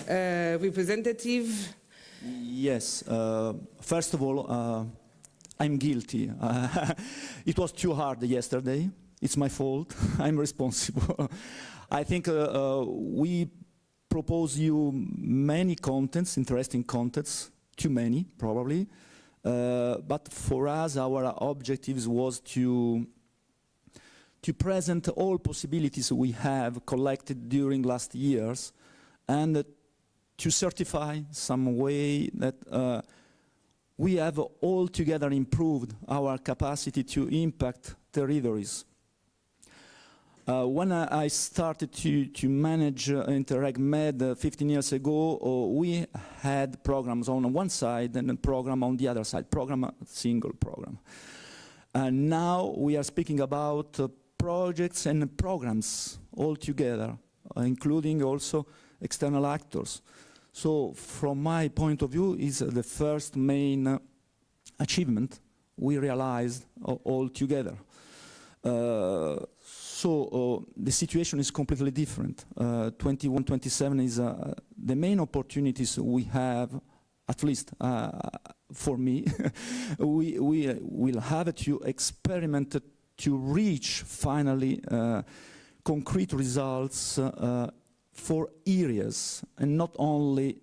representative?
Yes. First of all, I'm guilty. It was too hard yesterday. It's my fault. I'm responsible. I think we propose you many contents, interesting contents, too many probably, but for us our objectives was to present all possibilities we have collected during last years and to certify some way that we have altogether improved our capacity to impact territories. When I started to manage Interreg Med 15 years ago, we had programs on one side and a program on the other side, single program. And now we are speaking about projects and programs all together, including also external actors. So from my point of view, is the first main achievement we realized all together. So the situation is completely different. 21-27 is the main opportunities we have, at least for me. we will have to experiment to reach finally concrete results for areas, and not only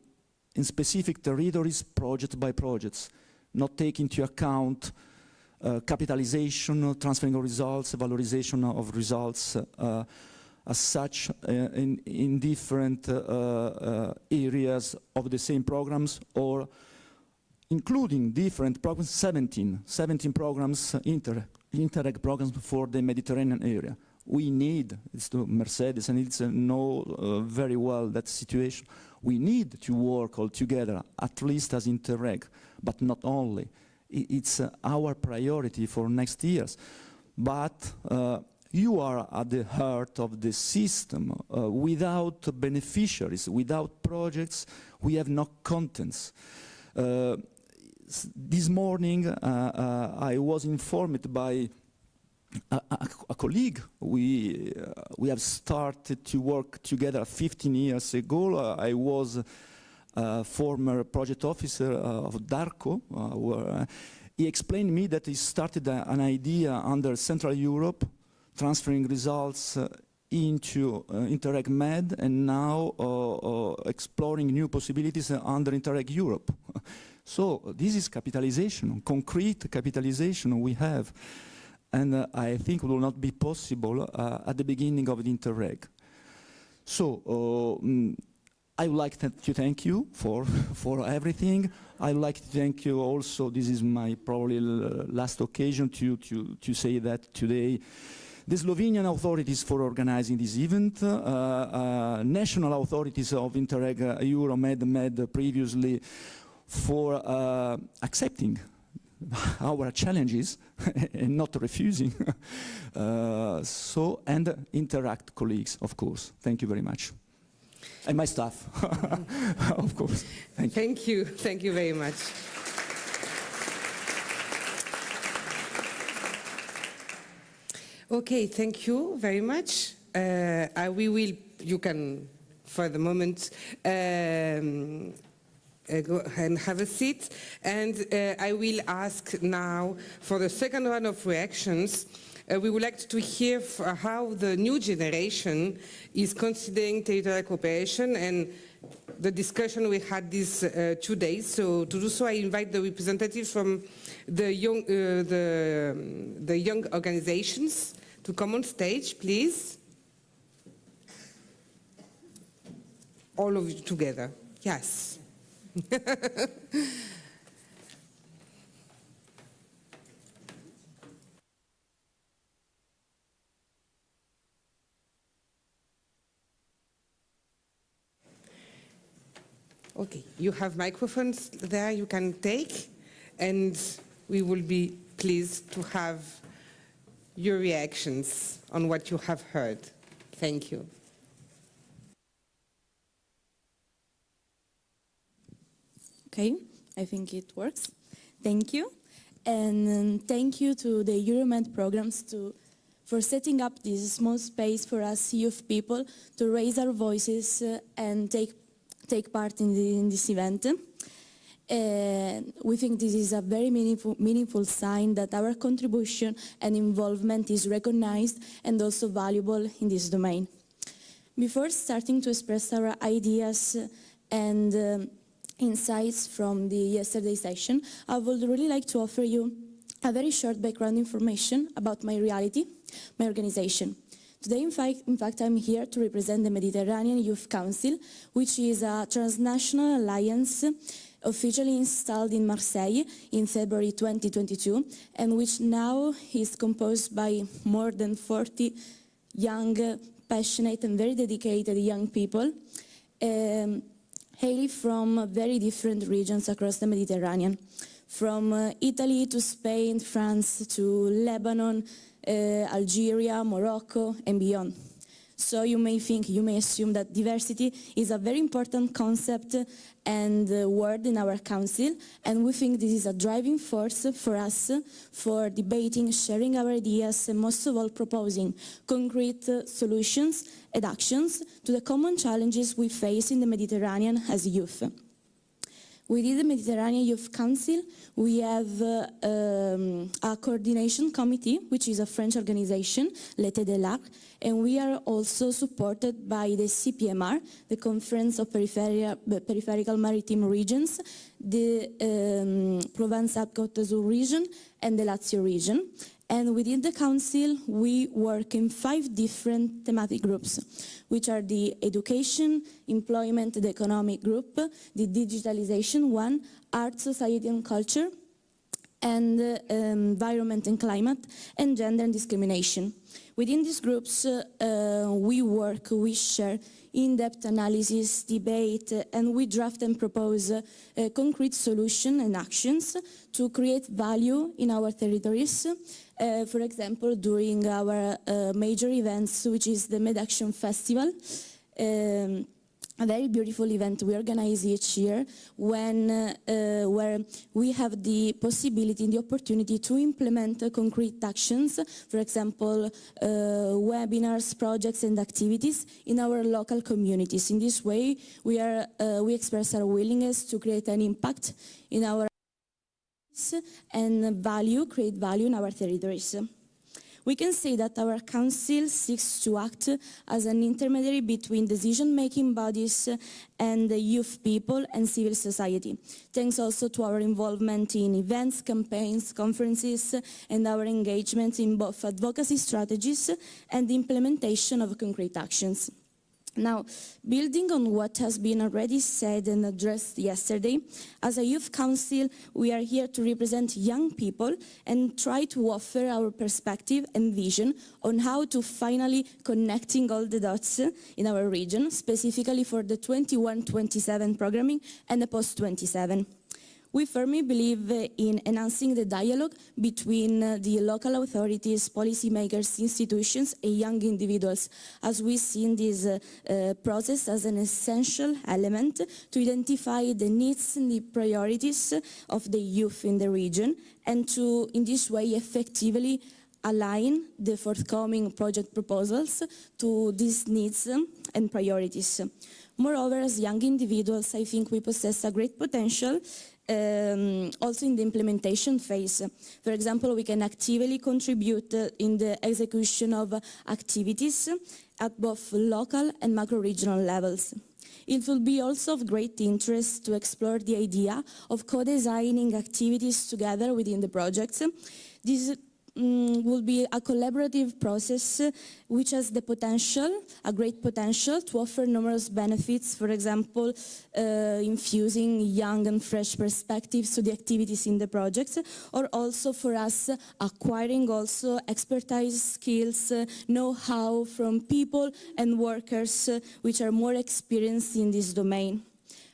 in specific territories, project by projects, not taking into account capitalization, transferring of results, valorization of results as such in different areas of the same programs, or including different programs, 17 programs, Interreg programs for the Mediterranean area. We need, it's to Mercedes, and it's know very well that situation. We need to work all together, at least as Interreg, but not only. It's our priority for next years. But you are at the heart of the system. Without beneficiaries, without projects, we have no contents. This morning, I was informed by a colleague. We have started to work together 15 years ago. I was a former project officer of Darco, where he explained to me that he started an idea under Central Europe, transferring results into Interreg Med, and now exploring new possibilities under Interreg Europe. So this is capitalization, concrete capitalization we have. And I think it will not be possible at the beginning of the Interreg. So I would like to thank you for everything. I would like to thank you also, this is my probably last occasion to say that today, the Slovenian authorities for organizing this event, national authorities of Interreg Euromed previously for accepting our challenges and not refusing. And Interact colleagues, of course. Thank you very much. And my staff, of course.
Thank you. Thank you very much. Okay, thank you very much. You can, for the moment, go and have a seat. And I will ask now for the second round of reactions. We would like to hear how the new generation is considering territorial cooperation and the discussion we had these 2 days. So to do so, I invite the representatives from the young organizations to come on stage, please. All of you together. Yes. Okay, you have microphones there you can take, and we will be pleased to have your reactions on what you have heard. Thank you.
Okay, I think it works. Thank you. And thank you to the Euromed programs for setting up this small space for us youth people to raise our voices and take part in this event. We think this is a very meaningful sign that our contribution and involvement is recognized and also valuable in this domain. Before starting to express our ideas and insights from the yesterday's session, I would really like to offer you a very short background information about my reality, my organization. Today, in fact, I'm here to represent the Mediterranean Youth Council, which is a transnational alliance officially installed in Marseille in February 2022, and which now is composed by more than 40 young, passionate and very dedicated young people, hailing from very different regions across the Mediterranean, from Italy to Spain, France to Lebanon, Algeria, Morocco and beyond. So you may assume that diversity is a very important concept and word in our council, and we think this is a driving force for us for debating, sharing our ideas, and most of all proposing concrete solutions and actions to the common challenges we face in the Mediterranean as youth. Within the Mediterranean Youth Council, we have a coordination committee, which is a French organization, L'Été de l'Arc, and we are also supported by the CPMR, the Conference of Peripheral Maritime Regions, the Provence-Alpes-Côte d'Azur region, and the Lazio region. And within the council, we work in 5 different thematic groups, which are the education, employment, the economic group, the digitalization one, art, society and culture, and environment and climate, and gender and discrimination. Within these groups, we share in-depth analysis, debate, and we draft and propose concrete solutions and actions to create value in our territories. For example, during our major events, which is the MedAction Festival, a very beautiful event we organize each year where we have the possibility and the opportunity to implement concrete actions, for example, webinars, projects and activities in our local communities. In this way, we express our willingness to create an impact in our and create value in our territories. We can say that our council seeks to act as an intermediary between decision-making bodies and the youth people and civil society, thanks also to our involvement in events, campaigns, conferences, and our engagement in both advocacy strategies and the implementation of concrete actions. Now, building on what has been already said and addressed yesterday, as a youth council, we are here to represent young people and try to offer our perspective and vision on how to finally connecting all the dots in our region, specifically for the 21-27 programming and the post-27. We firmly believe in enhancing the dialogue between the local authorities, policymakers, institutions and young individuals, as we see in this process as an essential element to identify the needs and the priorities of the youth in the region and to, in this way, effectively align the forthcoming project proposals to these needs and priorities. Moreover, as young individuals, I think we possess a great potential also in the implementation phase. For example, we can actively contribute in the execution of activities at both local and macro-regional levels. It will be also of great interest to explore the idea of co-designing activities together within the projects. This will be a collaborative process which has the potential, a great potential, to offer numerous benefits, for example, infusing young and fresh perspectives to the activities in the projects, or also for us acquiring also expertise, skills, know-how from people and workers which are more experienced in this domain.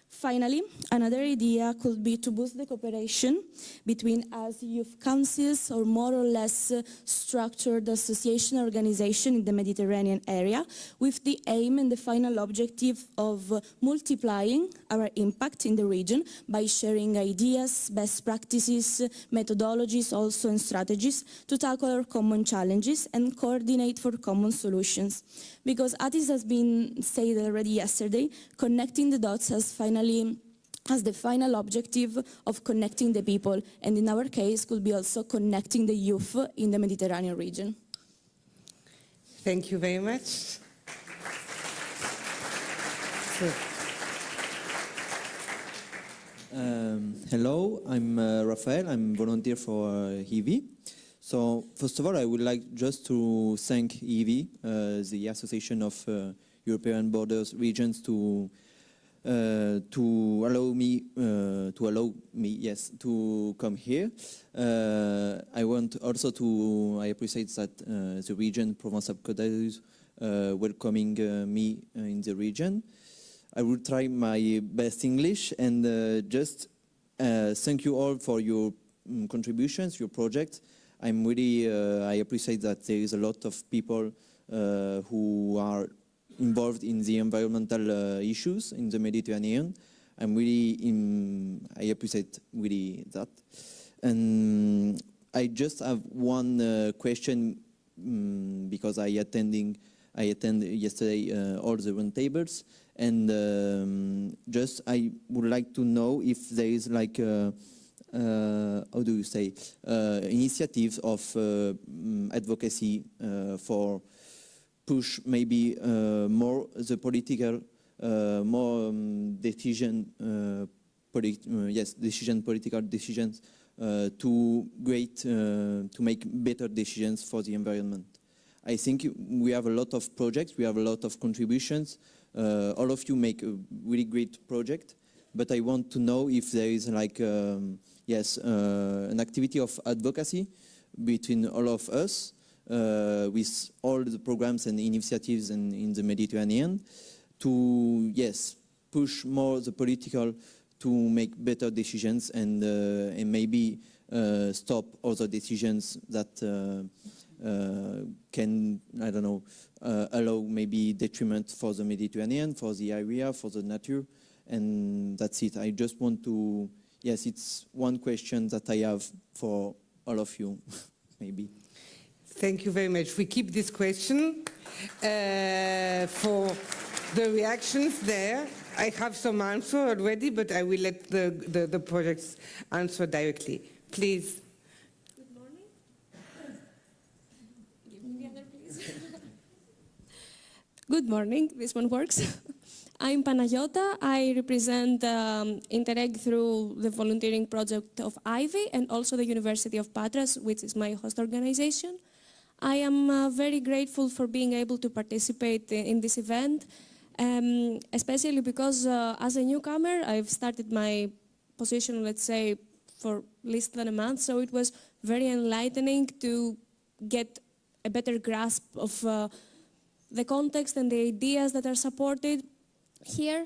Finally, another idea could be to boost the cooperation between us youth councils or more or less structured association organization in the Mediterranean area with the aim and the final objective of multiplying our impact in the region by sharing ideas, best practices, methodologies also and strategies to tackle our common challenges and coordinate for common solutions. Because as has been said already yesterday, connecting the dots has the final objective of connecting the people, and in our case could be also connecting the youth in the Mediterranean region.
Thank you very much.
Hello, I'm Rafael, I'm volunteer for HIVI. So first of all, I would like just to thank HIVI, the Association of European Borders Regions, to to allow me yes to come here. I want also to I appreciate that the region Provence-Alpes-Côte d'Azur welcoming me in the region. I will try my best English and just thank you all for your contributions, your project. I'm really I appreciate that there is a lot of people who are involved in the environmental issues in the Mediterranean. I'm really I appreciate really that. And I just have one question because I attended yesterday all the roundtables, and just I would like to know if there is like how do you say initiatives of advocacy for push maybe more the political, more political decisions to make better decisions for the environment. I think we have a lot of projects, we have a lot of contributions. All of you make a really great project, but I want to know if there is like an activity of advocacy between all of us. With all the programs and initiatives in the Mediterranean to, push more the political to make better decisions and maybe stop other decisions that can, I don't know, allow maybe detriment for the Mediterranean, for the area, for the nature, and that's it. I just want to, it's one question that I have for all of you, maybe.
Thank you very much. We keep this question for the reactions there. I have some answer already, but I will let the projects answer directly. Please.
Good morning. Give me the other, please. Good morning. This one works. I'm Panayota. I represent Interreg through the volunteering project of Ivy and also the University of Patras, which is my host organization. I am very grateful for being able to participate in this event, especially because as a newcomer, I've started my position, let's say, for less than a month, so it was very enlightening to get a better grasp of the context and the ideas that are supported here.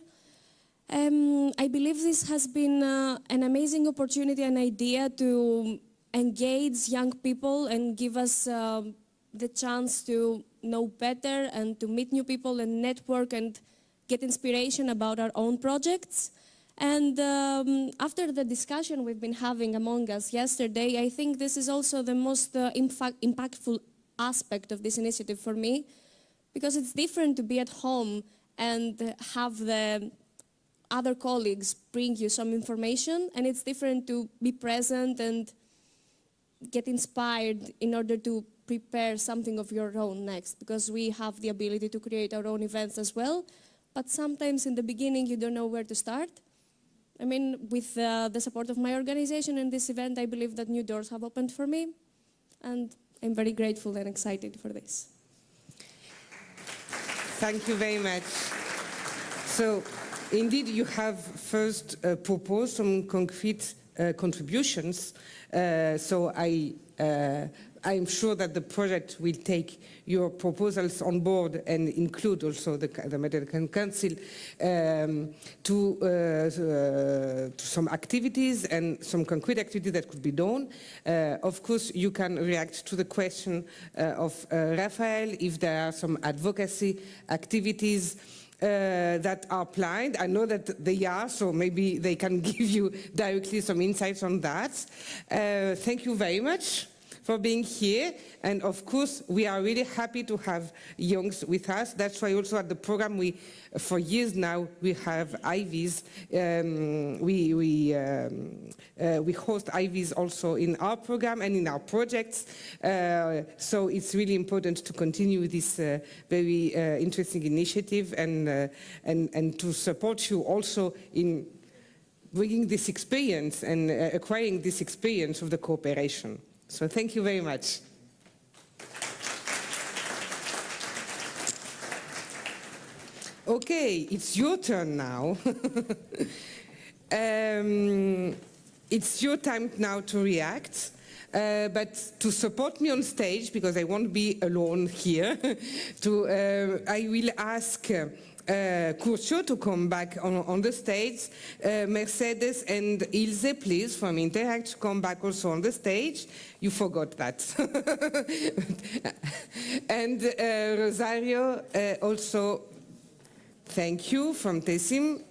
I believe this has been an amazing opportunity and idea to engage young people and give us the chance to know better and to meet new people and network and get inspiration about our own projects. And after the discussion we've been having among us yesterday, I think this is also the most impactful aspect of this initiative for me, because it's different to be at home and have the other colleagues bring you some information, and it's different to be present and get inspired in order to prepare something of your own next, because we have the ability to create our own events as well, but sometimes in the beginning you don't know where to start. I mean, with the support of my organization and this event, I believe that new doors have opened for me, and I'm very grateful and excited for this.
Thank you very much. So, indeed, you have first proposed some concrete contributions. So I'm sure that the project will take your proposals on board and include also the Mediterranean Council to some activities and some concrete activities that could be done. Of course, you can react to the question of Raphael if there are some advocacy activities that are planned. I know that they are, so maybe they can give you directly some insights on that. Thank you very much for being here, and of course we are really happy to have youngs with us. That's why also at the program for years now we have IVs. We host IVs also in our program and in our projects. So it's really important to continue this very interesting initiative and to support you also in bringing this experience and acquiring this experience of the cooperation. So thank you very much. Okay, it's your turn now. It's your time now to react. But to support me on stage, because I won't be alone here, I will ask Curcio to come back on the stage. Mercedes and Ilse, please, from Interact, to come back also on the stage. You forgot that. And Rosario, also, thank you, from TESIM,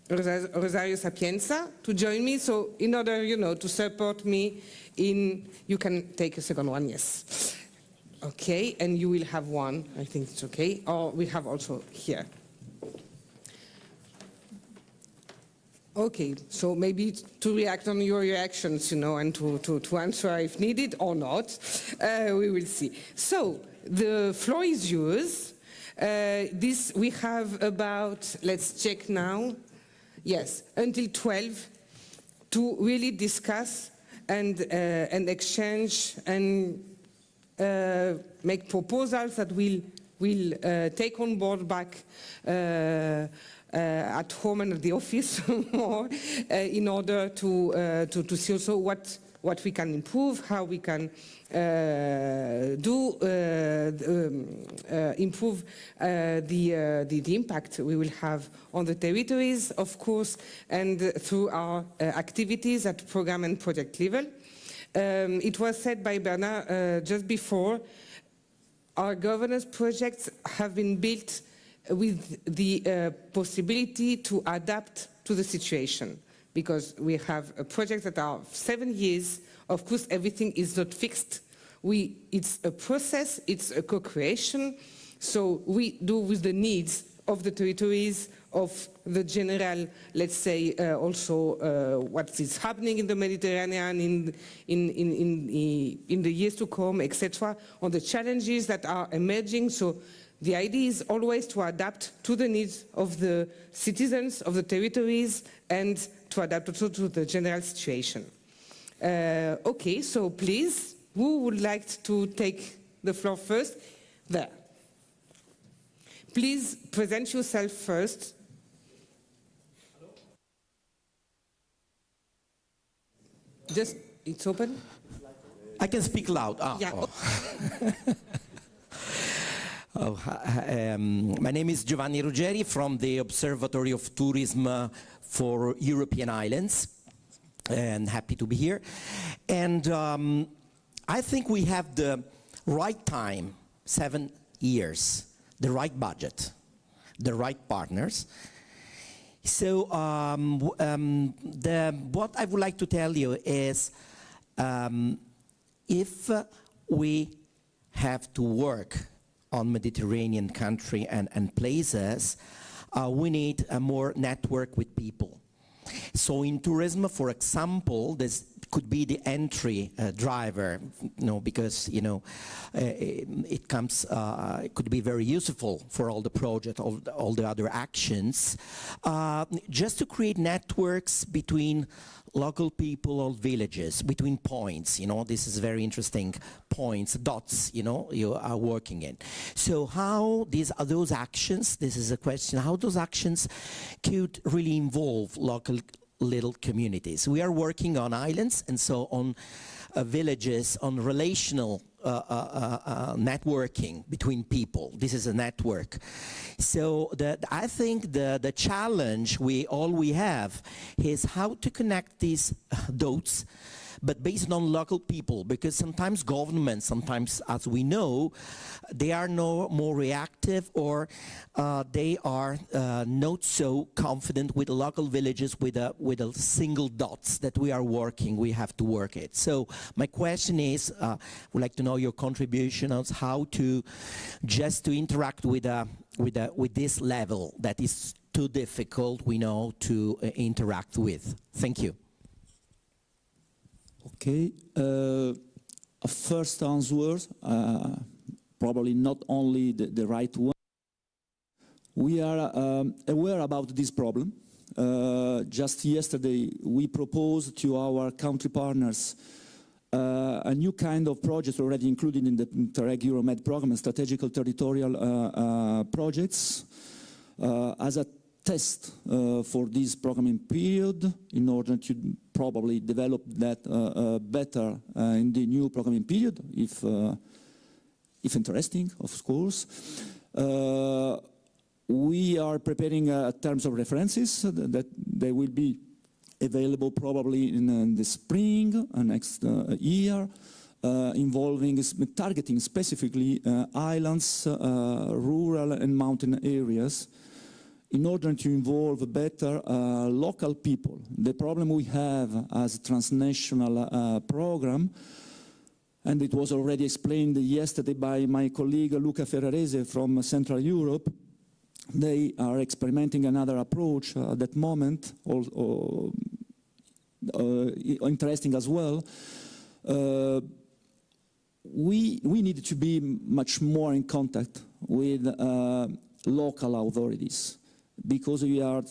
Rosario Sapienza, to join me. So in order, to support me you can take a second one, yes. Okay, and you will have one, I think it's okay. Or we have also here. Okay, so maybe to react on your reactions, and to answer if needed or not, we will see. So, the floor is yours. We have about, let's check now, yes, until 12 to really discuss and exchange and make proposals that we'll take on board back at home and at the office more in order to see also what we can improve, how we can improve the impact we will have on the territories, of course, and through our activities at program and project level. It was said by Bernard just before, our governance projects have been built with the possibility to adapt to the situation, because we have projects that are 7 years. Of course, everything is not fixed. It's a process, it's a co-creation, so we do with the needs of the territories, of the general, let's say, also what is happening in the Mediterranean in the years to come, etc., on the challenges that are emerging. So the idea is always to adapt to the needs of the citizens, of the territories, and to adapt also to the general situation. Okay, so please, who would like to take the floor first? There. Please present yourself first. Hello? Just, it's open?
I can speak loud.
Yeah.
My name is Giovanni Ruggeri from the Observatory of Tourism for European Islands, and happy to be here. And I think we have the right time, 7 years, the right budget, the right partners. So what I would like to tell you is if we have to work on Mediterranean country and places, we need a more network with people. So in tourism, for example, this could be the entry driver, because it comes, it could be very useful for all the project, all the other actions, just to create networks between local people or villages, between points. This is very interesting points, dots. You are working in. So how those actions? This is a question. How those actions could really involve local little communities. We are working on islands, and so on villages, on relational networking between people. This is a network. So I think the challenge we have is how to connect these dots, but based on local people, because sometimes governments, sometimes, as we know, they are more reactive, or they are not so confident with local villages with a single dots that we have to work it. So my question is, would like to know your contribution on how to interact with this level that is too difficult, we know, to interact with. Thank you.
Okay, a first answer, probably not only the right one. We are aware about this problem. Just yesterday, we proposed to our country partners a new kind of project already included in the Interreg Euromed program, strategical territorial projects, as a test for this programming period in order to probably develop that better in the new programming period, if interesting, of course. We are preparing terms of references that they will be available probably in the spring next year, involving targeting specifically islands, rural and mountain areas, in order to involve better local people. The problem we have as a transnational program, and it was already explained yesterday by my colleague Luca Ferrarese from Central Europe, they are experimenting another approach at that moment, interesting as well. We need to be much more in contact with local authorities, because we are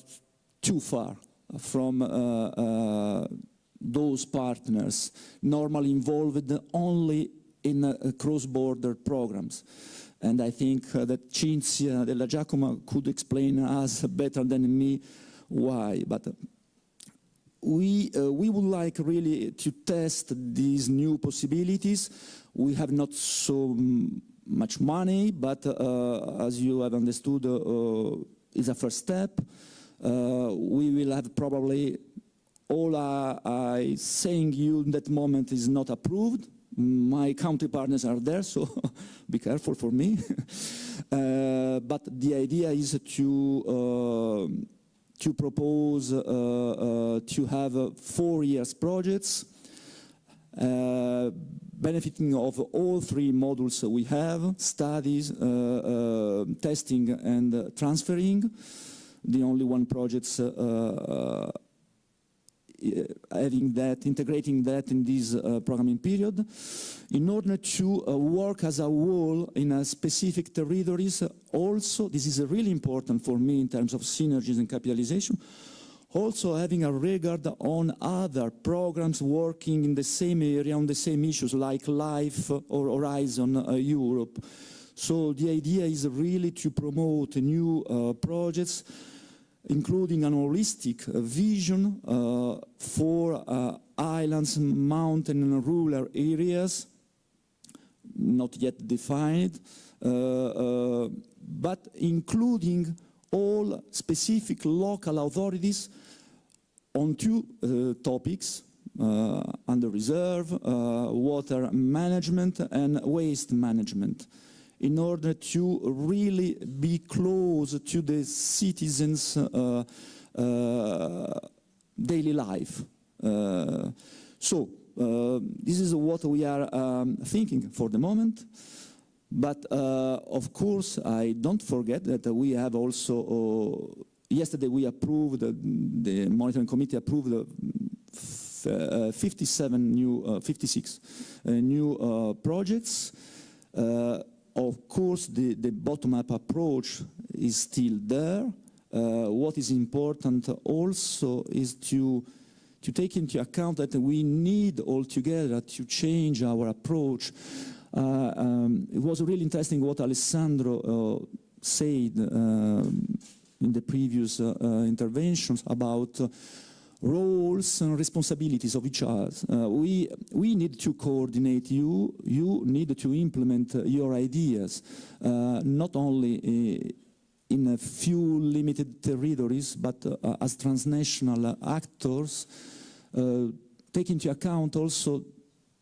too far from those partners normally involved only in cross-border programs. And I think that Cinzia Della Giacomo could explain us better than me why. But we would like really to test these new possibilities. We have not so much money, but as you have understood, it's a first step. We will have probably all I saying you in that moment is not approved. My country partners are there, so be careful for me. But the idea is to propose to have 4 years projects, benefiting of all 3 modules we have: studies, testing, and transferring. The only one project's having that, integrating that in this programming period, in order to work as a whole in a specific territories. Also, this is really important for me in terms of synergies and capitalization, also having a regard on other programs working in the same area, on the same issues, like LIFE or Horizon Europe. So the idea is really to promote new projects, including an holistic vision for islands, mountain and rural areas, not yet defined, but including all specific local authorities on 2 topics, under reserve, water management and waste management, in order to really be close to the citizens' daily life. So this is what we are thinking for the moment. But of course, I don't forget that we have also, yesterday we approved, the monitoring committee approved 56 new projects. Of course, the bottom-up approach is still there. What is important also is to take into account that we need altogether to change our approach. It was really interesting what Alessandro said in the previous interventions about roles and responsibilities of each other. We need to coordinate. You need to implement your ideas, not only in a few limited territories, but as transnational actors. Take into account also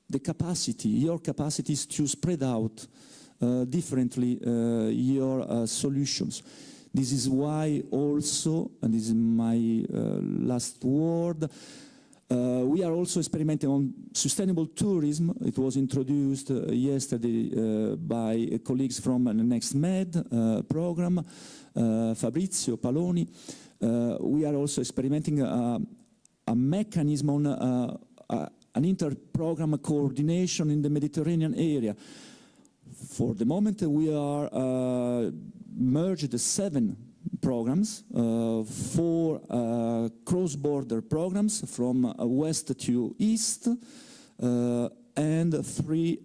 the capacity, your capacities to spread out differently your solutions. This is why also, and this is my last word, we are also experimenting on sustainable tourism. It was introduced yesterday by colleagues from the NextMed program, Fabrizio Paloni. We are also experimenting a mechanism on an inter-program coordination in the Mediterranean area. For the moment, we are merged 7 programs, 4 cross-border programs from west to east, and 3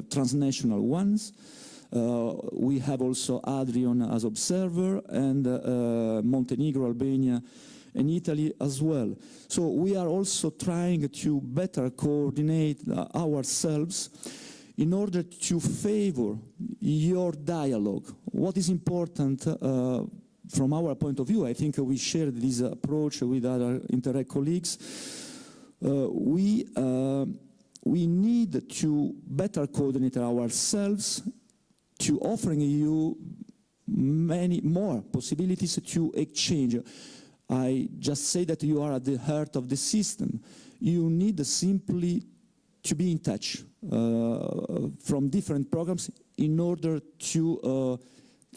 transnational ones. We have also Adrian as observer, and Montenegro, Albania, and Italy as well. So we are also trying to better coordinate ourselves in order to favor your dialogue. What is important from our point of view, I think we shared this approach with other Interreg colleagues. We need to better coordinate ourselves to offering you many more possibilities to exchange. I just say that you are at the heart of the system. You need simply to be in touch from different programs in order to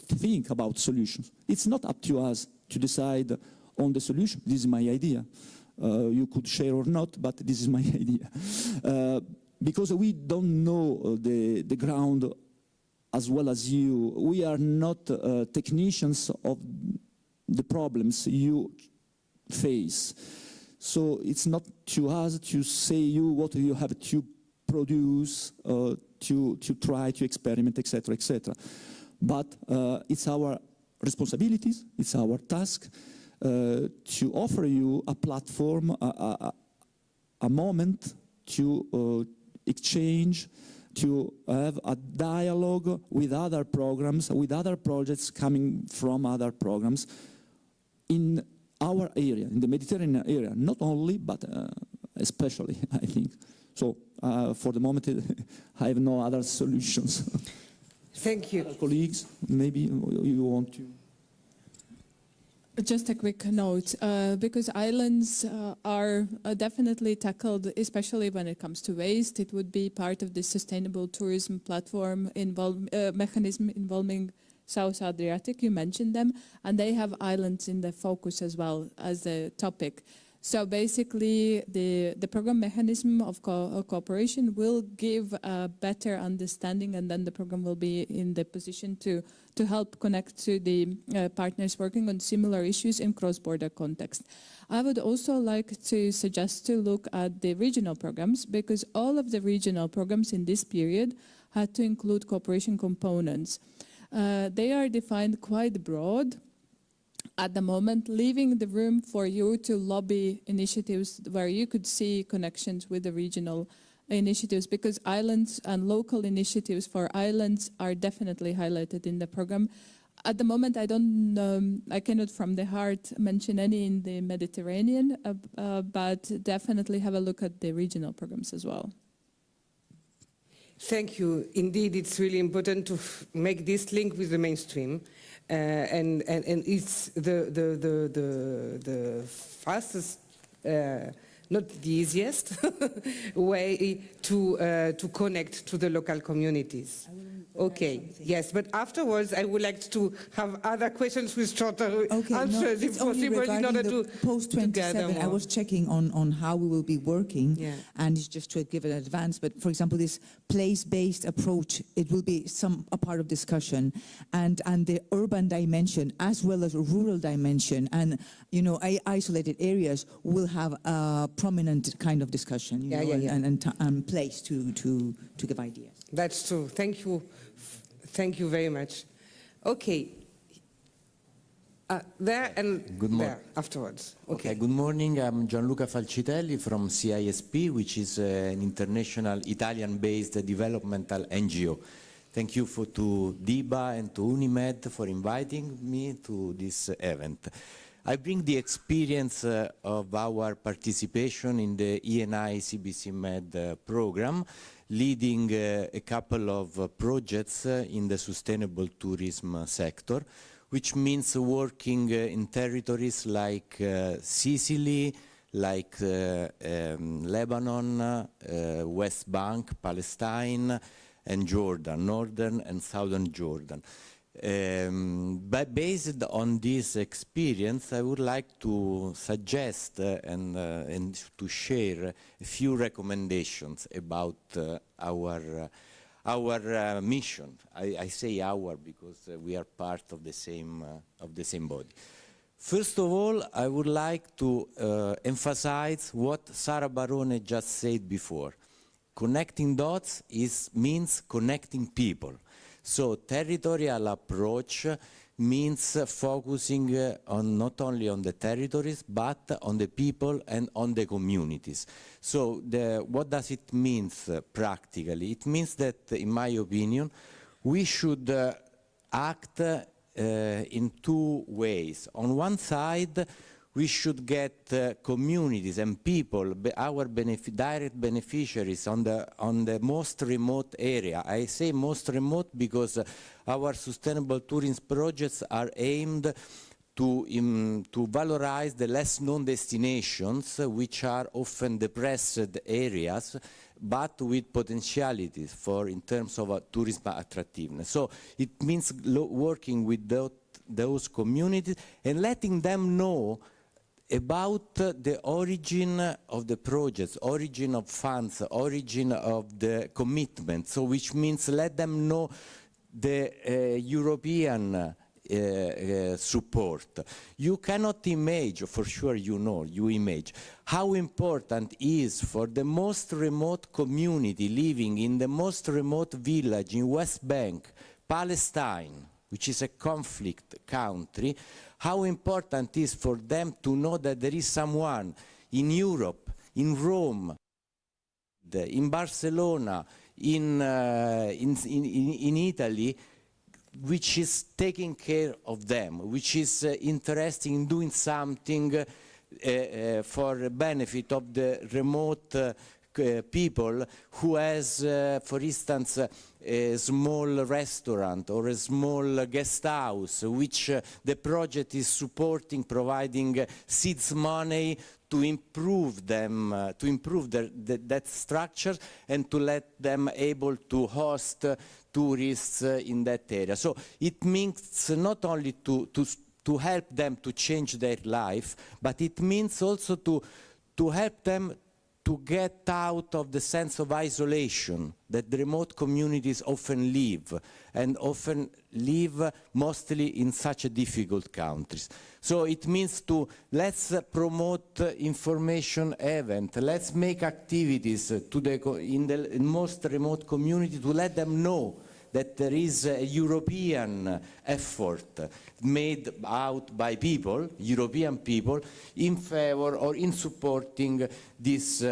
think about solutions. It's not up to us to decide on the solution. This is my idea. You could share or not, but this is my idea. Because we don't know the ground as well as you. We are not technicians of the problems you face. So it's not to us to say you what you have to produce, to try to experiment, etc., etc. But it's our responsibilities, it's our task to offer you a platform, a moment to exchange, to have a dialogue with other programs, with other projects coming from other programs in our area, in the Mediterranean area, not only, but especially, I think. So for the moment, I have no other solutions.
Thank you.
Colleagues, maybe you want to...
Just a quick note, because islands are definitely tackled, especially when it comes to waste. It would be part of the sustainable tourism platform mechanism involving South Adriatic. You mentioned them, and they have islands in the focus as well as the topic. So basically, the program mechanism of cooperation will give a better understanding, and then the program will be in the position to help connect to the partners working on similar issues in cross-border context. I would also like to suggest to look at the regional programs, because all of the regional programs in this period had to include cooperation components. They are defined quite broad at the moment, leaving the room for you to lobby initiatives where you could see connections with the regional initiatives, because islands and local initiatives for islands are definitely highlighted in the program. At the moment, I cannot from the heart mention any in the Mediterranean, but definitely have a look at the regional programs as well.
Thank you. Indeed, it's really important to make this link with the mainstream. And it's the fastest, not the easiest way to connect to the local communities. Okay, yes, but afterwards I would like to have other questions with shorter answers, if possible, in order to
post-27. I was checking on how we will be working, and it's just to give it an advance. But for example, this place-based approach, it will be a part of discussion, and the urban dimension as well as a rural dimension, and isolated areas will have a prominent kind of discussion, and place to give ideas.
That's true. Thank you. Thank you very much. Okay. There and there afterwards.
Okay, good morning. I'm Gianluca Falcitelli from CISP, which is an international Italian-based developmental NGO. Thank you to DIBA and to Unimed for inviting me to this event. I bring the experience of our participation in the ENI CBC Med program, leading a couple of projects in the sustainable tourism sector, which means working in territories like Sicily, like Lebanon, West Bank, Palestine, and Jordan, northern and southern Jordan. But based on this experience, I would like to suggest and to share a few recommendations about our mission. I say our because we are part of the same body. First of all, I would like to emphasize what Sara Barone just said before. Connecting dots means connecting people. So territorial approach means focusing on not only on the territories, but on the people and on the communities. So what does it mean practically? It means that, in my opinion, we should act in two ways. On one side, we should get communities and people, our direct beneficiaries on the most remote area. I say most remote because our sustainable tourism projects are aimed to valorize the less known destinations, which are often depressed areas, but with potentialities in terms of tourism attractiveness. So it means working with those communities and letting them know about the origin of the projects, origin of funds, origin of the commitment. So which means let them know the European support. You cannot imagine, for sure you imagine, how important is for the most remote community living in the most remote village in West Bank, Palestine, which is a conflict country, how important it is for them to know that there is someone in Europe, in Rome, in Barcelona, in Italy, which is taking care of them, which is interested in doing something for the benefit of the remote people who has, for instance, a small restaurant or a small guest house, which the project is supporting, providing seeds money to improve them, to improve that structure and to let them able to host tourists in that area. So it means not only to help them to change their life, but it means also to help them to get out of the sense of isolation that the remote communities often live, and often live mostly in such difficult countries. So it means let's promote information event, let's make activities in the most remote community to let them know that there is a European effort made out by people, European people, in favor or in supporting this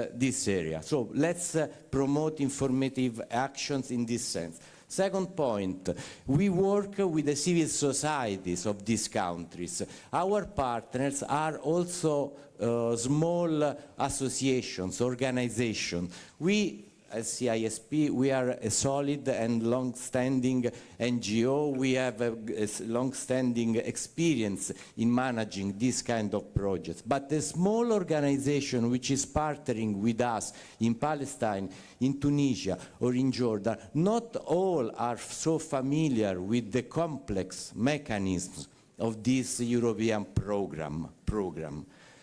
area. So let's promote informative actions in this sense. Second point, we work with the civil societies of these countries. Our partners are also small associations, organizations. We, as CISP, we are a solid and long-standing NGO. We have a long-standing experience in managing this kind of projects. But the small organization which is partnering with us in Palestine, in Tunisia, or in Jordan, not all are so familiar with the complex mechanisms of this European program.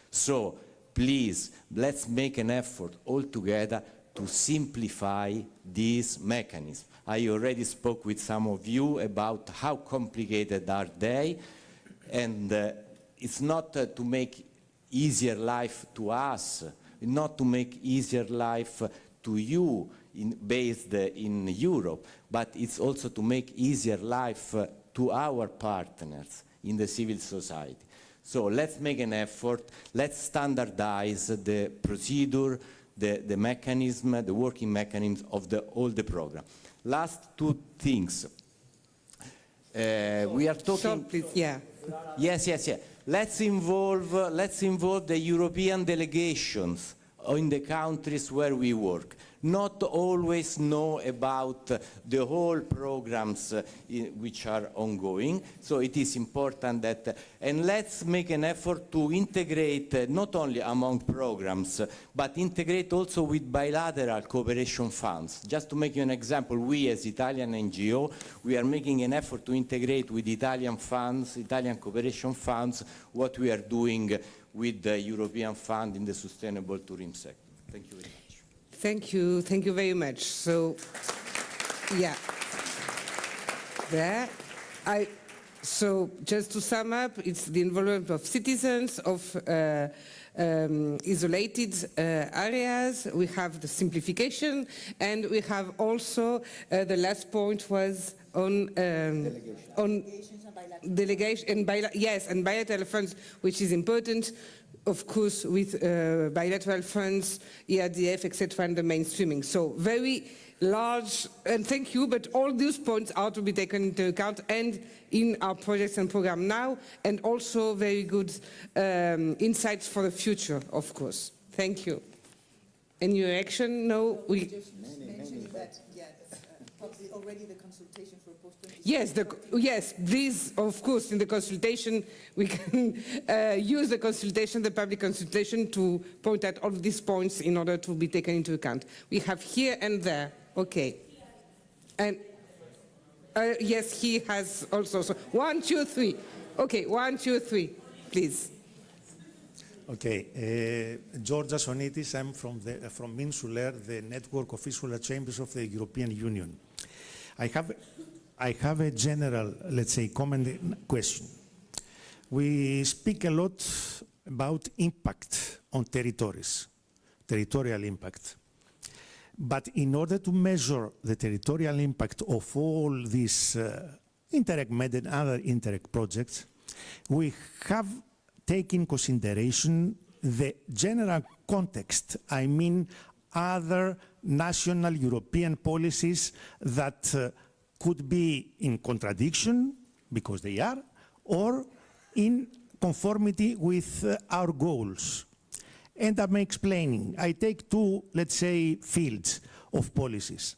So please, let's make an effort all together to simplify these mechanisms. I already spoke with some of you about how complicated are they, and it's not to make easier life to us, not to make easier life to you based in Europe, but it's also to make easier life to our partners in the civil society. So let's make an effort, let's standardize the procedure, the mechanism, the working mechanism of all the program. Last two things. We are talking.
Please, yeah.
Yes. Let's involve the European delegations in the countries where we work. Not always know about the whole programs which are ongoing. So it is important that, and let's make an effort to integrate not only among programs, but integrate also with bilateral cooperation funds. Just to make you an example, we as Italian NGO, we are making an effort to integrate with Italian funds, Italian cooperation funds, what we are doing with the European Fund in the sustainable tourism sector. Thank you very much.
Thank you very much. So, yeah. So just to sum up, it's the involvement of citizens, of isolated areas, we have the simplification, and we have also the last point was on delegation and bilateral funds, which is important, of course, with bilateral funds, ERDF, etc., and the mainstreaming. So very large, and thank you, but all these points are to be taken into account and in our projects and program now, and also very good insights for the future, of course. Thank you. Any reaction? No? We
just mentioning that, probably already the consultation for post-20.
Yes, please, of course, in the consultation, we can use the consultation, the public consultation, to point out all of these points in order to be taken into account. We have here and there. Okay. And yes, he has also. So 1, 2, 3. Okay, 1, 2, 3, please.
Okay, Georgia Sonitis, I'm from Insular, the network of Insular Chambers of the European Union. I have a general, let's say, comment question. We speak a lot about impact on territories, territorial impact. But in order to measure the territorial impact of all these Interreg Med and other Interreg projects, we have taken into consideration the general context, I mean other national European policies that could be in contradiction, because they are, or in conformity with our goals. And I'm explaining. I take two, let's say, fields of policies.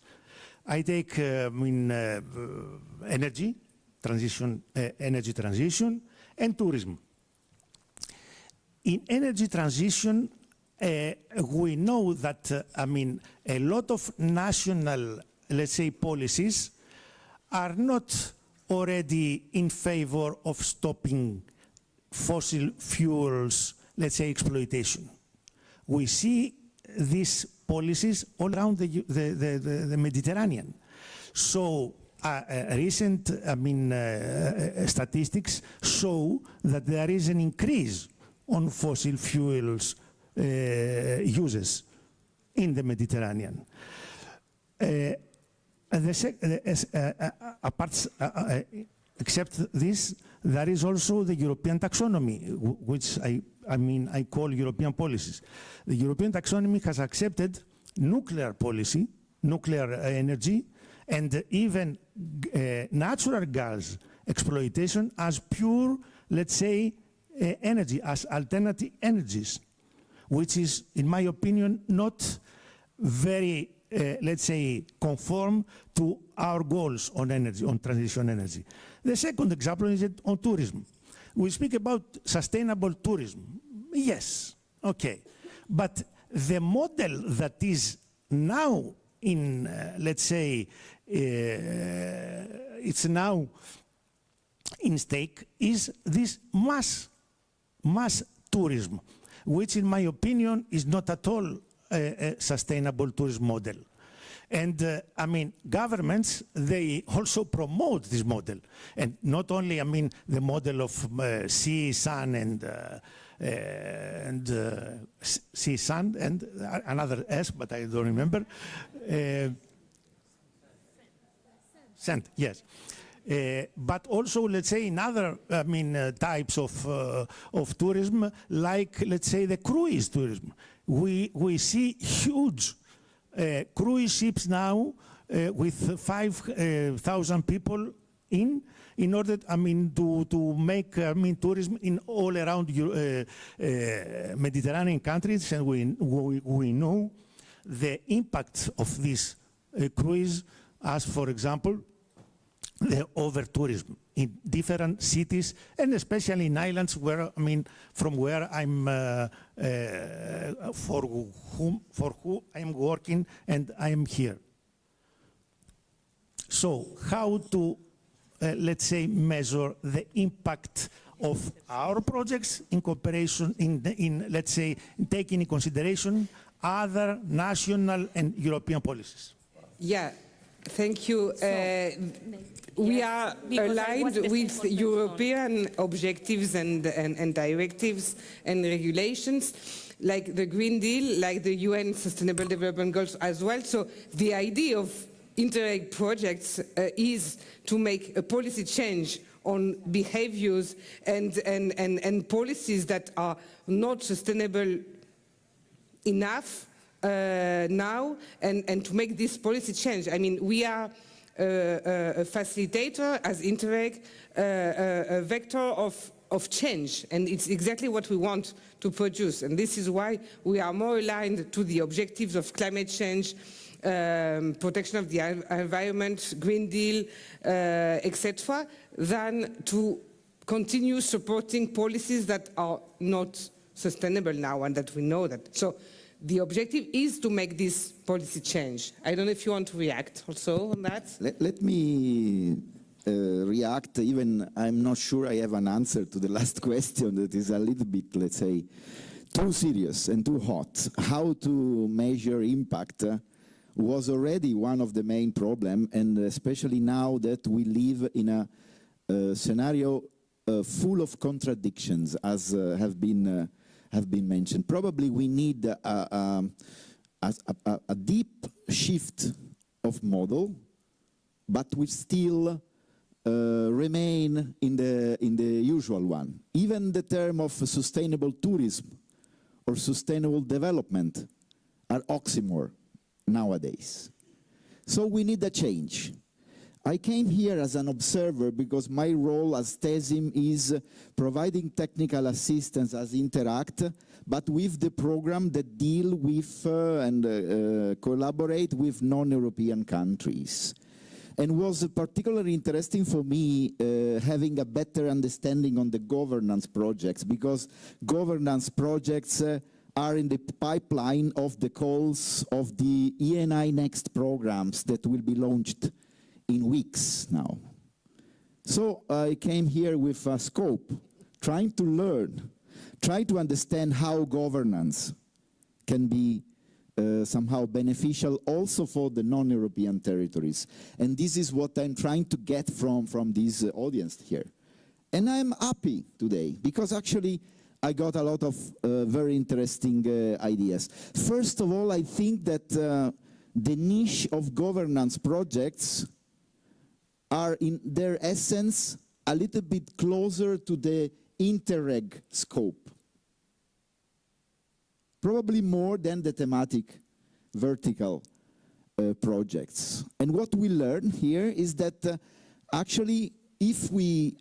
I take energy transition, and tourism. In energy transition, we know that, a lot of national, let's say, policies are not already in favor of stopping fossil fuels, let's say, exploitation. We see these policies all around the Mediterranean. So recent statistics show that there is an increase on fossil fuels uses in the Mediterranean. Except this, there is also the European taxonomy, which I call European policies. The European taxonomy has accepted nuclear policy, nuclear energy, and even natural gas exploitation as pure, let's say, energy, as alternative energies, which is, in my opinion, not very, let's say, conform to our goals on energy, on transition energy. The second example is on tourism. We speak about sustainable tourism. Yes, okay. But the model that is now in, let's say, it's now in stake is this mass tourism, which in my opinion is not at all a sustainable tourism model. And governments, they also promote this model. And not only, the model of sea, sun, and sea, sun, and another S, but I don't remember. Sand, yes. But also, let's say, in other, types of tourism, like, let's say, the cruise tourism. We see huge cruise ships now with 5,000 people in order, to make, tourism in all around Mediterranean countries, and we know the impact of this cruise as, for example, the over-tourism in different cities, and especially in islands where, from where I'm, for who I'm working and I am here. So how to, let's say, measure the impact of our projects in cooperation, let's say, taking into consideration other national and European policies?
Yeah, thank you. we are
because I
aligned
watched the
with
same conference
European objectives and directives and regulations, like the Green Deal, like the UN Sustainable Development Goals as well. So the idea of Interreg projects is to make a policy change on behaviors and policies that are not sustainable enough now, and to make this policy change. I mean, we are a facilitator as Interreg, a vector of change, and it's exactly what we want to produce. And this is why we are more aligned to the objectives of climate change, protection of the environment, Green Deal, etc., than to continue supporting policies that are not sustainable now and that we know that. So the objective is to make this policy change. I don't know if you want to react also on that.
Let me react, even I'm not sure I have an answer to the last question that is a little bit, let's say, too serious and too hot. How to measure impact was already one of the main problems, and especially now that we live in a scenario full of contradictions, as have been mentioned. Probably we need a deep shift of model, but we still remain in the usual one. Even the term of sustainable tourism or sustainable development are oxymoron nowadays. So we need a change. I came here as an observer because my role as TESIM is providing technical assistance as Interact, but with the program that deal with and collaborate with non-European countries. And was particularly interesting for me having a better understanding on the governance projects, because governance projects are in the pipeline of the calls of the ENI Next programs that will be launched in weeks now. So I came here with a scope, trying to learn, try to understand how governance can be somehow beneficial also for the non-European territories. And this is what I'm trying to get from this audience here. And I'm happy today, because actually I got a lot of very interesting ideas. First of all, I think that the niche of governance projects are in their essence a little bit closer to the Interreg scope. Probably more than the thematic vertical projects. And what we learn here is that actually if we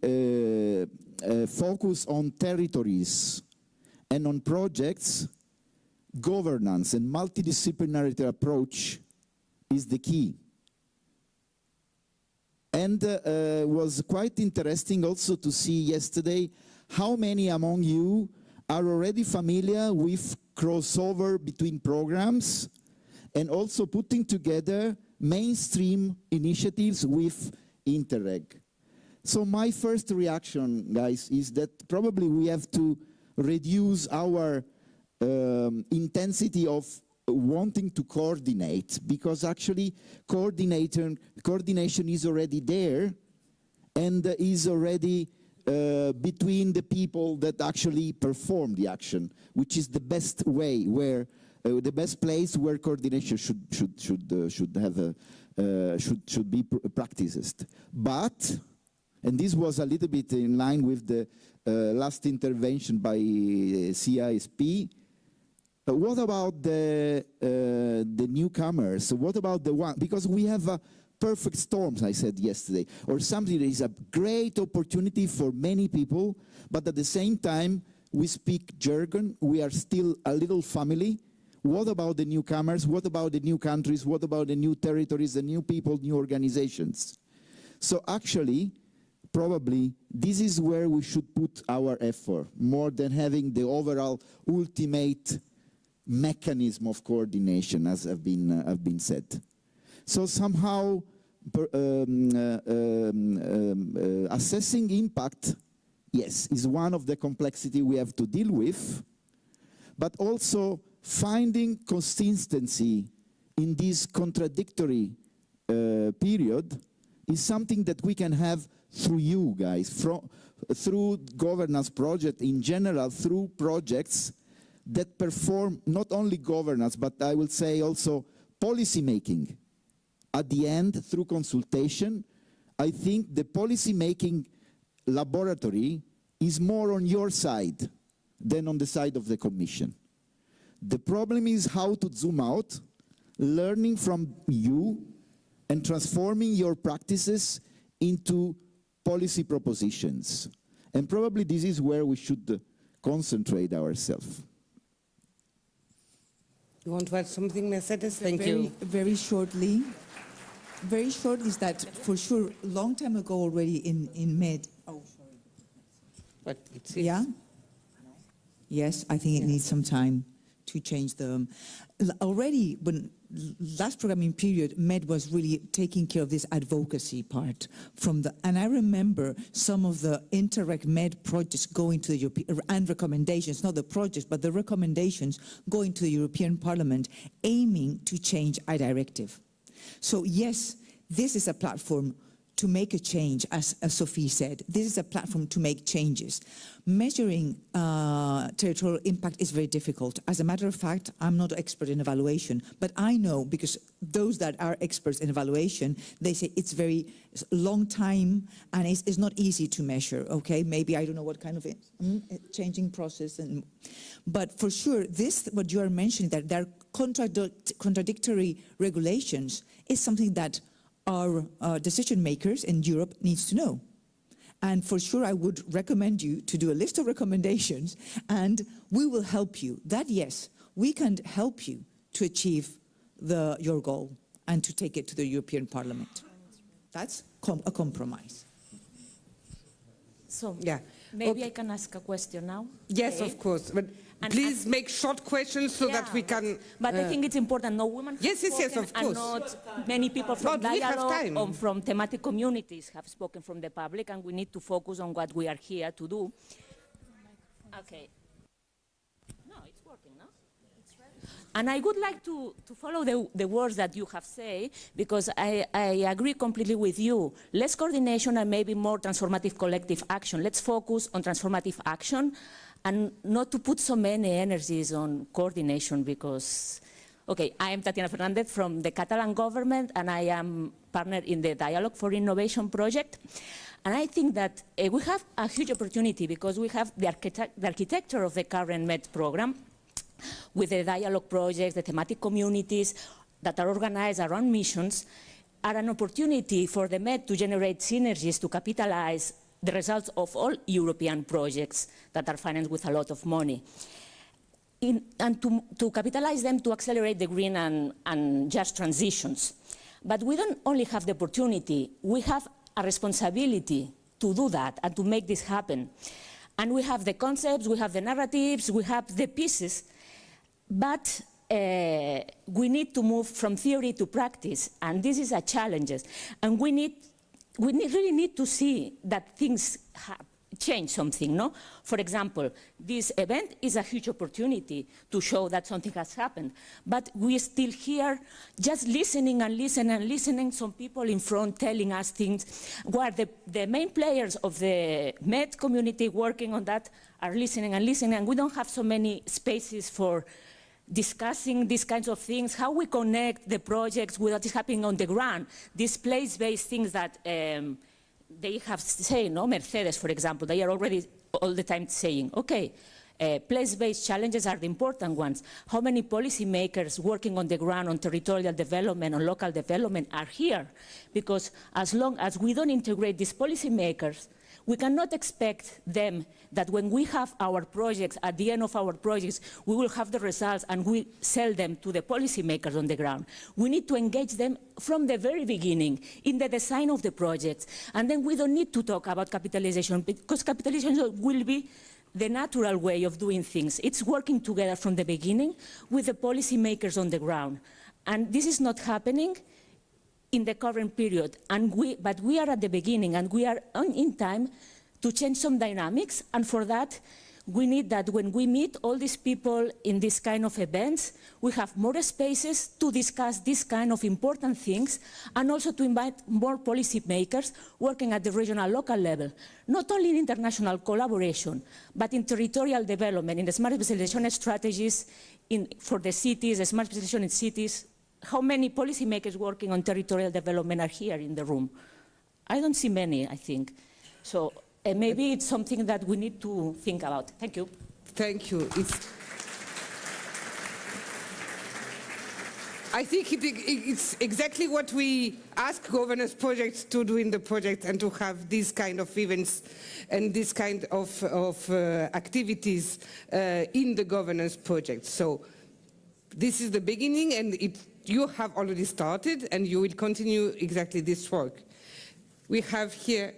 focus on territories and on projects, governance and multidisciplinary approach is the key. And was quite interesting also to see yesterday how many among you are already familiar with crossover between programs and also putting together mainstream initiatives with Interreg. So my first reaction, guys, is that probably we have to reduce our intensity of wanting to coordinate, because actually coordination is already there and is already between the people that actually perform the action, which is the best way, where the best place where coordination should be practiced. But, and this was a little bit in line with the last intervention by CISP. What about the newcomers? What about the one? Because we have perfect storms, I said yesterday, or something that is a great opportunity for many people, but at the same time, we speak jargon, we are still a little family. What about the newcomers? What about the new countries? What about the new territories, the new people, new organizations? So actually, probably, this is where we should put our effort, more than having the overall ultimate mechanism of coordination, as have been said. So somehow assessing impact, yes, is one of the complexity we have to deal with, but also finding consistency in this contradictory period is something that we can have through you guys, through governance project in general, through projects that perform not only governance, but I will say also policy making. At the end, through consultation, I think the policy making laboratory is more on your side than on the side of the Commission. The problem is how to zoom out, learning from you and transforming your practices into policy propositions. And probably this is where we should concentrate ourselves.
You want to add something, Mercedes? Thank you.
Very shortly. Very short is that, for sure, a long time ago already in MED. Oh, sorry.
But it's
yeah? Yes, I think it needs some time to change the... Already, when last programming period, MED was really taking care of this advocacy part from the... And I remember some of the Interreg MED projects going to the European... and recommendations, not the projects, but the recommendations going to the European Parliament, aiming to change a directive. So yes, this is a platform to make a change, as Sophie said. This is a platform to make changes. Measuring territorial impact is very difficult. As a matter of fact, I'm not an expert in evaluation, but I know, because those that are experts in evaluation, they say it's very long time and it's not easy to measure, okay? Maybe I don't know what kind of changing process. But for sure, this, what you are mentioning, that there are contradictory regulations, is something that our decision makers in Europe needs to know. And for sure, I would recommend you to do a list of recommendations, and we will help you. That, yes, we can help you to achieve your goal and to take it to the European Parliament. That's a compromise.
So,
yeah.
Maybe I can ask a question now?
Yes, of course. But please make short questions so that we can...
But I think it's important. No women have spoken,
of course.
and not many people from dialogue or from thematic communities have spoken from the public, and we need to focus on what we are here to do. Okay. No, it's working, no? And I would like to follow the words that you have said, because I agree completely with you. Less coordination and maybe more transformative collective action. Let's focus on transformative action and not to put so many energies on coordination, because, okay, I am Tatiana Fernandez from the Catalan government, and I am partner in the Dialogue for Innovation project. And I think that we have a huge opportunity, because we have the architecture of the current MED program, with the dialogue projects, the thematic communities that are organized around missions, are an opportunity for the MED to generate synergies to capitalize the results of all European projects that are financed with a lot of money. And to capitalize them to accelerate the green and just transitions. But we don't only have the opportunity, we have a responsibility to do that and to make this happen. And we have the concepts, we have the narratives, we have the pieces, but we need to move from theory to practice, and this is a challenge. And we really need to see that things change something, no? For example, this event is a huge opportunity to show that something has happened, but we still hear just listening and listening and listening, some people in front telling us things, where the main players of the MED community working on that are listening and listening, and we don't have so many spaces for discussing these kinds of things, how we connect the projects with what is happening on the ground, these place-based things that they have said, no? Mercedes, for example, they are already all the time saying, okay, place-based challenges are the important ones. How many policymakers working on the ground on territorial development, on local development are here? Because as long as we don't integrate these policymakers, we cannot expect them that when we have our projects, at the end of our projects, we will have the results and we sell them to the policymakers on the ground. We need to engage them from the very beginning in the design of the projects. And then we don't need to talk about capitalization, because capitalization will be the natural way of doing things. It's working together from the beginning with the policymakers on the ground. And this is not happening in the current period, but we are at the beginning, and we are in time to change some dynamics, and for that We need that when we meet all these people in this kind of events, we have more spaces to discuss this kind of important things and also to invite more policy makers working at the regional, local level, not only in international collaboration, but in territorial development, in the smart specialization strategies for the cities, the smart specialization in cities. How many policy makers working on territorial development are here in the room? I don't see many, I think. So maybe it's something that we need to think about. Thank you.
Thank you. I think it's exactly what we ask governance projects to do in the project, and to have these kind of events and this kind of activities in the governance project. So this is the beginning, and you have already started, and you will continue exactly this work. We have here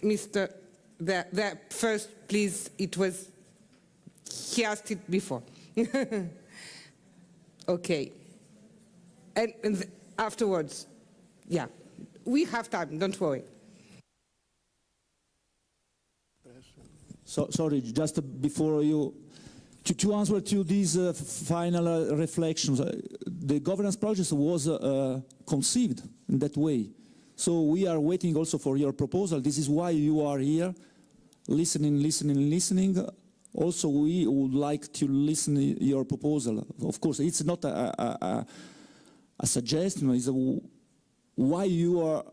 Mr. There first, please. He asked it before. Okay. And afterwards, yeah. We have time, don't worry.
So, sorry, just before you, to answer to these final reflections, the governance process was conceived in that way. So we are waiting also for your proposal. This is why you are here, listening. Also, we would like to listen to your proposal. Of course, it's not a suggestion. It's why you are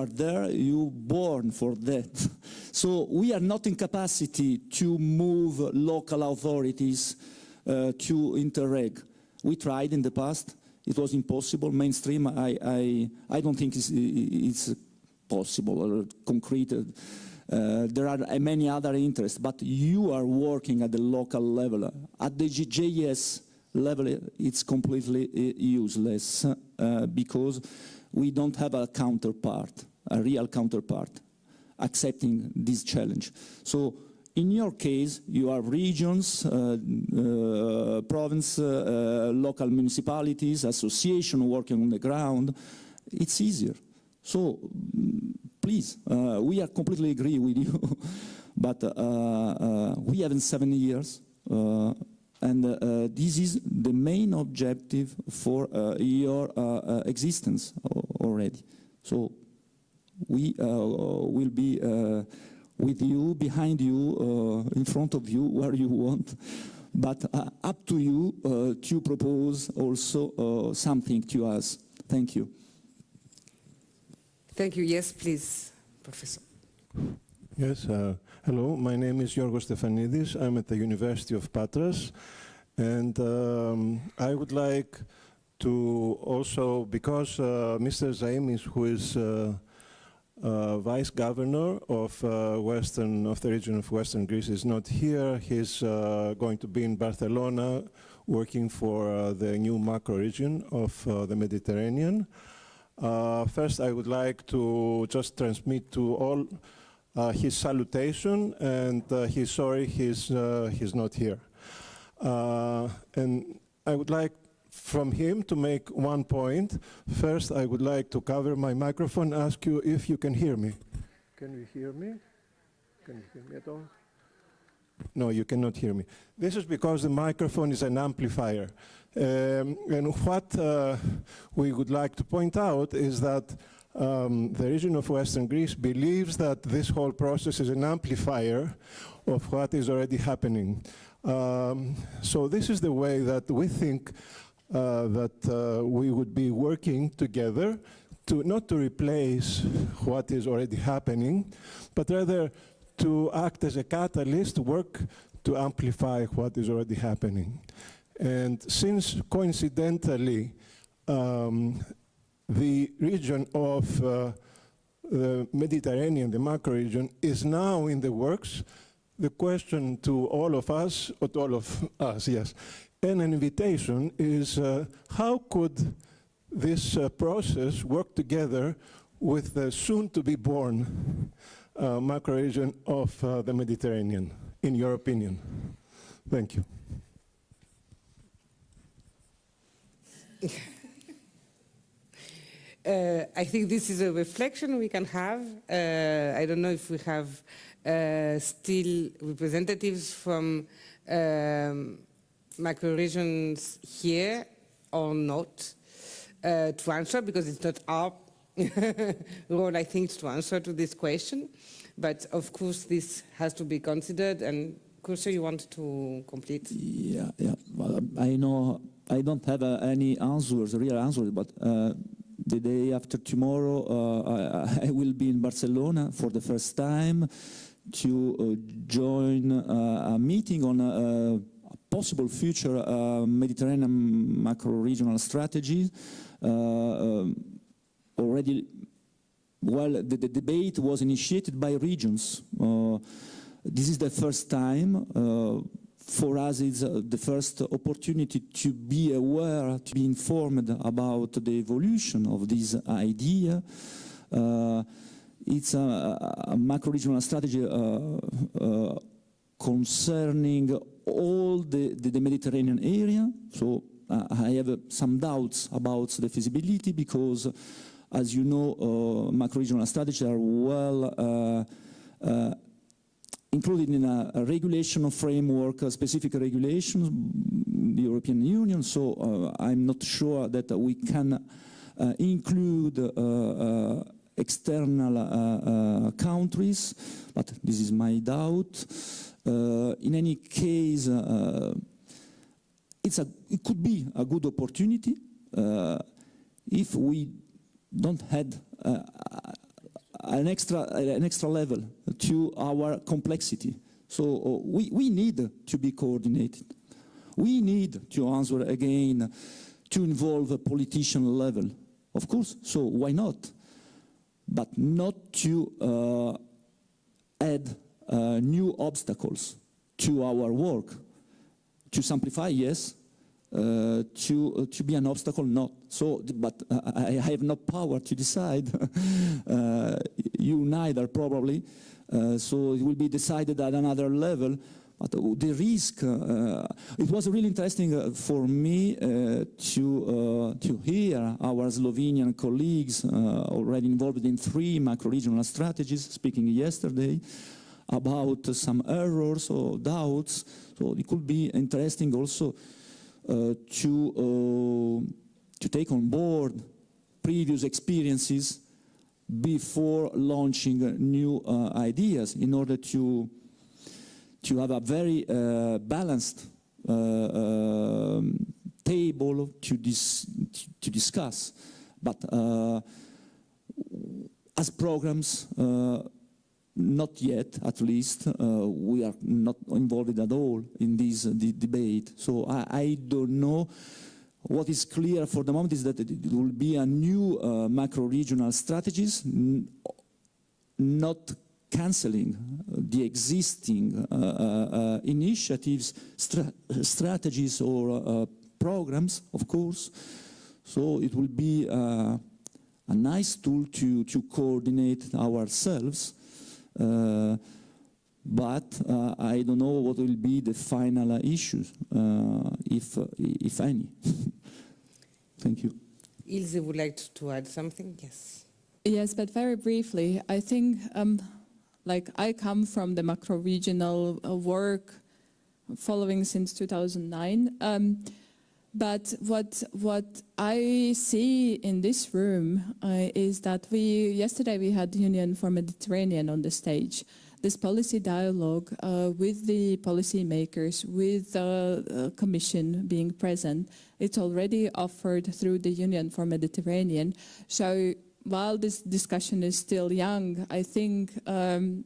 there. You born for that. So we are not in capacity to move local authorities to Interreg. We tried in the past. It was impossible. Mainstream, I don't think it's possible or concrete. There are many other interests, but you are working at the local level. At the JS level, it's completely useless because we don't have a counterpart, a real counterpart, accepting this challenge. So in your case, you have regions, province, local municipalities, association working on the ground. It's easier. So please, we are completely agree with you, but we have in 7 years, and this is the main objective for your existence already. So we will be with you, behind you, in front of you, where you want. But up to you to propose also something to us. Thank you.
Thank you. Yes, please, Professor.
Yes, hello. My name is Yorgos Stefanidis. I'm at the University of Patras. And I would like to also, because Mr. Zaimis, who is Vice Governor of the region of Western Greece, is not here. He's going to be in Barcelona working for the new macro region of the Mediterranean. First, I would like to just transmit to all his salutation, and he's sorry he's not here. And I would like from him to make one point. First, I would like to cover my microphone, ask you if you can hear me. Can you hear me? Can you hear me at all? No, you cannot hear me. This is because the microphone is an amplifier. And what we would like to point out is that the region of Western Greece believes that this whole process is an amplifier of what is already happening. So this is the way that we think that we would be working together not to replace what is already happening, but rather to act as a catalyst, work to amplify what is already happening. And since coincidentally the region of the Mediterranean, the macro region, is now in the works, the question to all of us, yes, and an invitation is how could this process work together with the soon-to-be-born macro region of the Mediterranean, in your opinion? Thank you.
I think this is a reflection we can have. I don't know if we have still representatives from macro regions here or not to answer, because it's not our role, I think, to answer to this question. But of course, this has to be considered. And Curcio, you want to complete?
Yeah. Well, I know I don't have any answers, real answers, but the day after tomorrow, I will be in Barcelona for the first time to join a meeting on a possible future Mediterranean macro-regional strategy. Already, well, the debate was initiated by regions. This is the first time. For us, it's the first opportunity to be aware, to be informed about the evolution of this idea. It's a macro-regional strategy concerning all the Mediterranean area. So I have some doubts about the feasibility because, as you know, macro-regional strategies are well included in a regulation framework, specific regulations, the European Union. So I'm not sure that we can include external countries, but this is my doubt. In any case, it could be a good opportunity if we don't have an extra level to our complexity. So we need to be coordinated. We need to answer again to involve a politician level, of course. So why not? But not to add new obstacles to our work. To simplify, yes. To be an obstacle, not. So, but I have no power to decide. You neither, probably. So it will be decided at another level. But the risk, it was really interesting for me to hear our Slovenian colleagues already involved in 3 macro-regional strategies, speaking yesterday about some errors or doubts. So it could be interesting also to take on board previous experiences before launching new ideas in order to have a very balanced table to discuss. But as programs, not yet, at least, we are not involved at all in this debate. So I don't know. What is clear for the moment is that it will be a new macro-regional strategies, not cancelling the existing initiatives, strategies or programs, of course. So it will be a nice tool to coordinate ourselves. But I don't know what will be the final issues, if any. Thank you.
Ilse would like to add something. Yes.
Yes, but very briefly, I think, like I come from the macro-regional work following since 2009. But what I see in this room is that yesterday we had Union for Mediterranean on the stage. This policy dialogue with the policymakers, with the Commission being present, it's already offered through the Union for Mediterranean. So while this discussion is still young, I think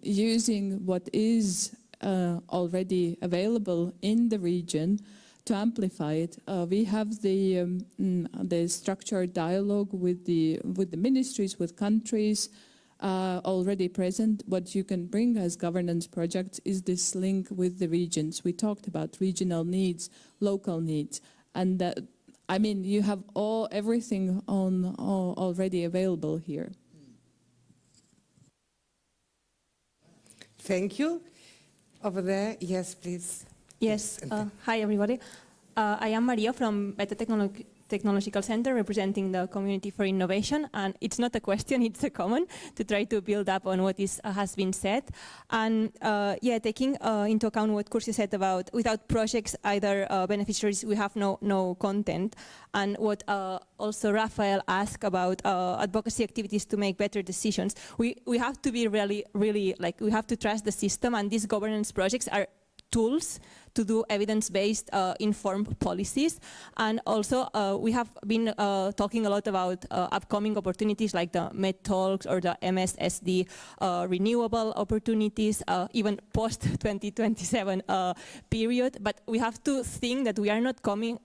using what is already available in the region to amplify it, we have the structured dialogue with the ministries, with countries already present. What you can bring as governance projects is this link with the regions. We talked about regional needs, local needs, and I mean you have everything already available here.
Thank you. Over there, yes, please.
Yes. Hi, everybody. I am Maria from Better Technological Center, representing the Community for Innovation, and it's not a question, it's a comment to try to build up on what has been said. And yeah, taking into account what Kirsi said about without projects, either beneficiaries, we have no content, and what also Raphael asked about advocacy activities to make better decisions. We have to be really like, we have to trust the system, and these governance projects are tools to do evidence-based informed policies. And also we have been talking a lot about upcoming opportunities like the Med Talks or the MSSD renewable opportunities, even post-2027 period. But we have to think that we are not coming,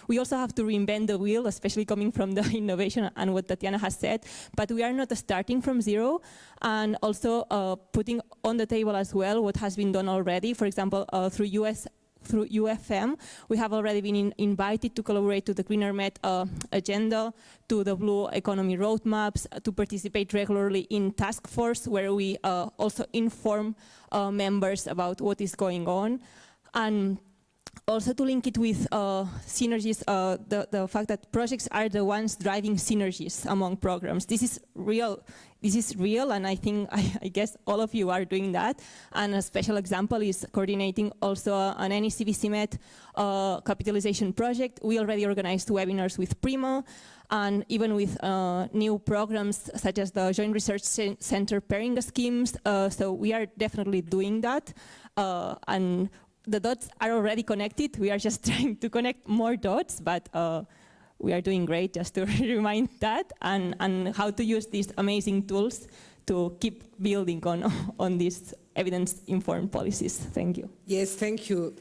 we also have to reinvent the wheel, especially coming from the innovation and what Tatiana has said, but we are not starting from zero, and also putting on the table as well what has been done already. For example, through UFM, we have already been invited to collaborate to the Greener Med agenda, to the Blue Economy roadmaps, to participate regularly in task force, where we also inform members about what is going on. And also to link it with synergies, the fact that projects are the ones driving synergies among programs. This is real, and I think, I guess all of you are doing that. And a special example is coordinating also an NECVC Med capitalization project. We already organized webinars with Primo, and even with new programs such as the Joint Research Center pairing schemes. So we are definitely doing that. And the dots are already connected. We are just trying to connect more dots, but we are doing great, just to remind that, and how to use these amazing tools to keep building on these evidence-informed policies. Thank you.
Yes, thank you.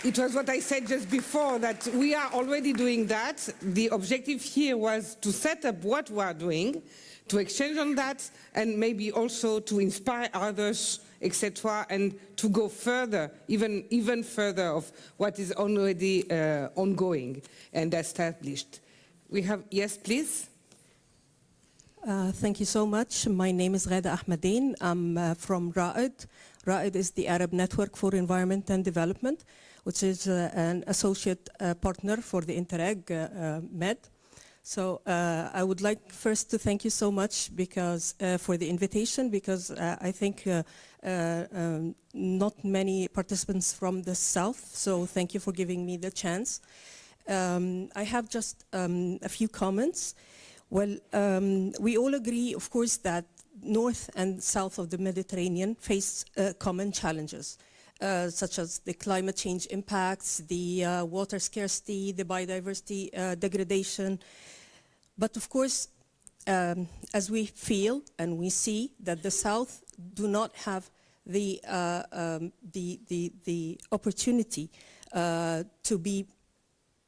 It was what I said just before, that we are already doing that. The objective here was to set up what we are doing, to exchange on that, and maybe also to inspire others, etc., and to go further, even further of what is already ongoing and established. We have, yes, please.
Thank you so much. My name is Ghada Ahmadin. I'm from RAID. RAID is the Arab Network for Environment and Development, which is an associate partner for the Interreg Med. So I would like first to thank you so much because for the invitation, because I think not many participants from the South, so thank you for giving me the chance. I have just a few comments. Well, we all agree, of course, that North and South of the Mediterranean face common challenges, such as the climate change impacts, the water scarcity, the biodiversity degradation. But of course, as we feel and we see that the South do not have the opportunity to be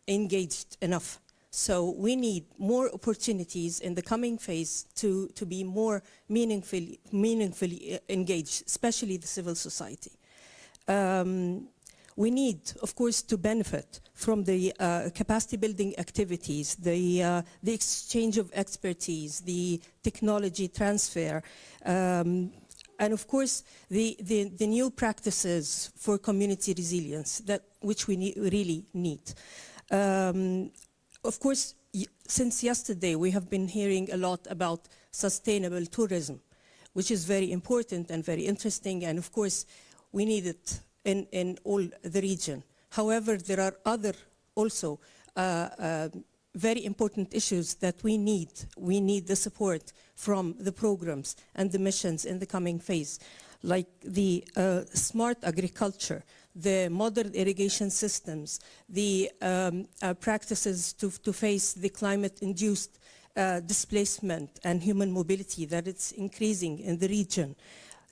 engaged enough. So we need more opportunities in the coming phase to be more meaningfully engaged, especially the civil society. We need, of course, to benefit from the capacity building activities, the exchange of expertise, the technology transfer, and of course, the new practices for community resilience, which we really need. Of course, since yesterday, we have been hearing a lot about sustainable tourism, which is very important and very interesting, and of course, we need it in all the region. However, there are other also very important issues that we need. We need the support from the programs and the missions in the coming phase, like the smart agriculture, the modern irrigation systems, the practices to face the climate-induced displacement and human mobility that it's increasing in the region.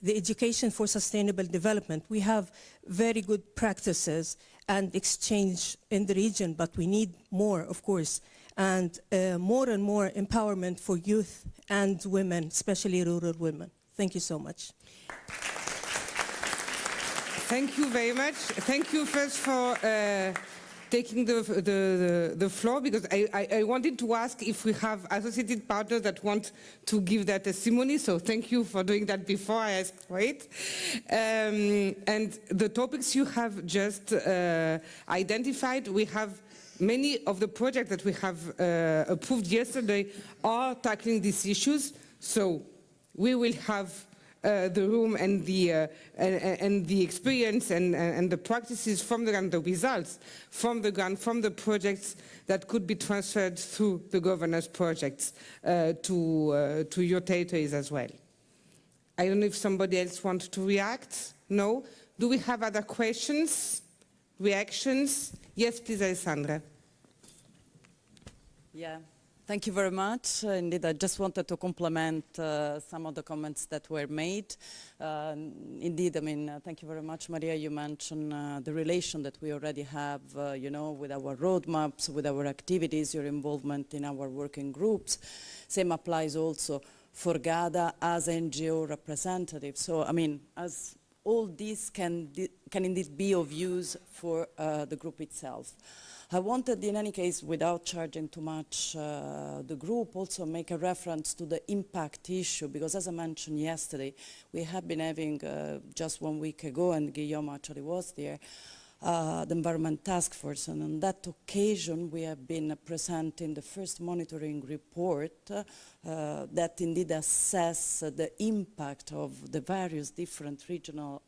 The education for sustainable development. We have very good practices and exchange in the region, but we need more, of course, and more empowerment for youth and women, especially rural women. Thank you so much.
Thank you very much. Thank you first for taking the floor, because I wanted to ask if we have associated partners that want to give their testimony, so thank you for doing that before I asked for it. And the topics you have just identified, we have many of the projects that we have approved yesterday are tackling these issues, so we will have the room and the experience and the practices from the ground, the results from the ground, from the projects that could be transferred through the governance projects to your territories as well. I don't know if somebody else wants to react. No? Do we have other questions, reactions? Yes, please, Alessandra.
Yeah. Thank you very much. Indeed, I just wanted to complement some of the comments that were made. Indeed, I mean, thank you very much, Maria. You mentioned the relation that we already have, you know, with our roadmaps, with our activities, your involvement in our working groups. Same applies also for GADA as NGO representative. So, I mean, as all this can indeed be of use for the group itself. I wanted, in any case, without charging too much the group, also make a reference to the impact issue, because as I mentioned yesterday, we have been having, just 1 week ago, and Guillaume actually was there, the Environment Task Force, and on that occasion we have been presenting the first monitoring report that indeed assess the impact of the various different regional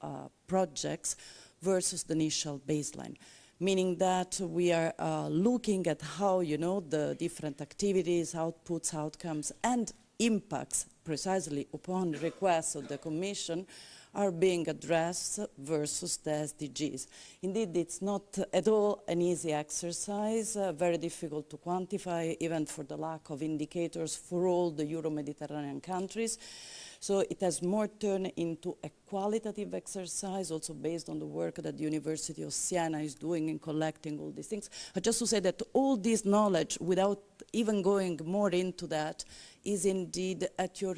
projects versus the initial baseline. Meaning that we are looking at how, you know, the different activities, outputs, outcomes, and impacts precisely upon the request of the Commission are being addressed versus the SDGs. Indeed, it's not at all an easy exercise, very difficult to quantify, even for the lack of indicators for all the Euro-Mediterranean countries. So it has more turned into a qualitative exercise, also based on the work that the University of Siena is doing in collecting all these things. But just to say that all this knowledge, without even going more into that, is indeed at your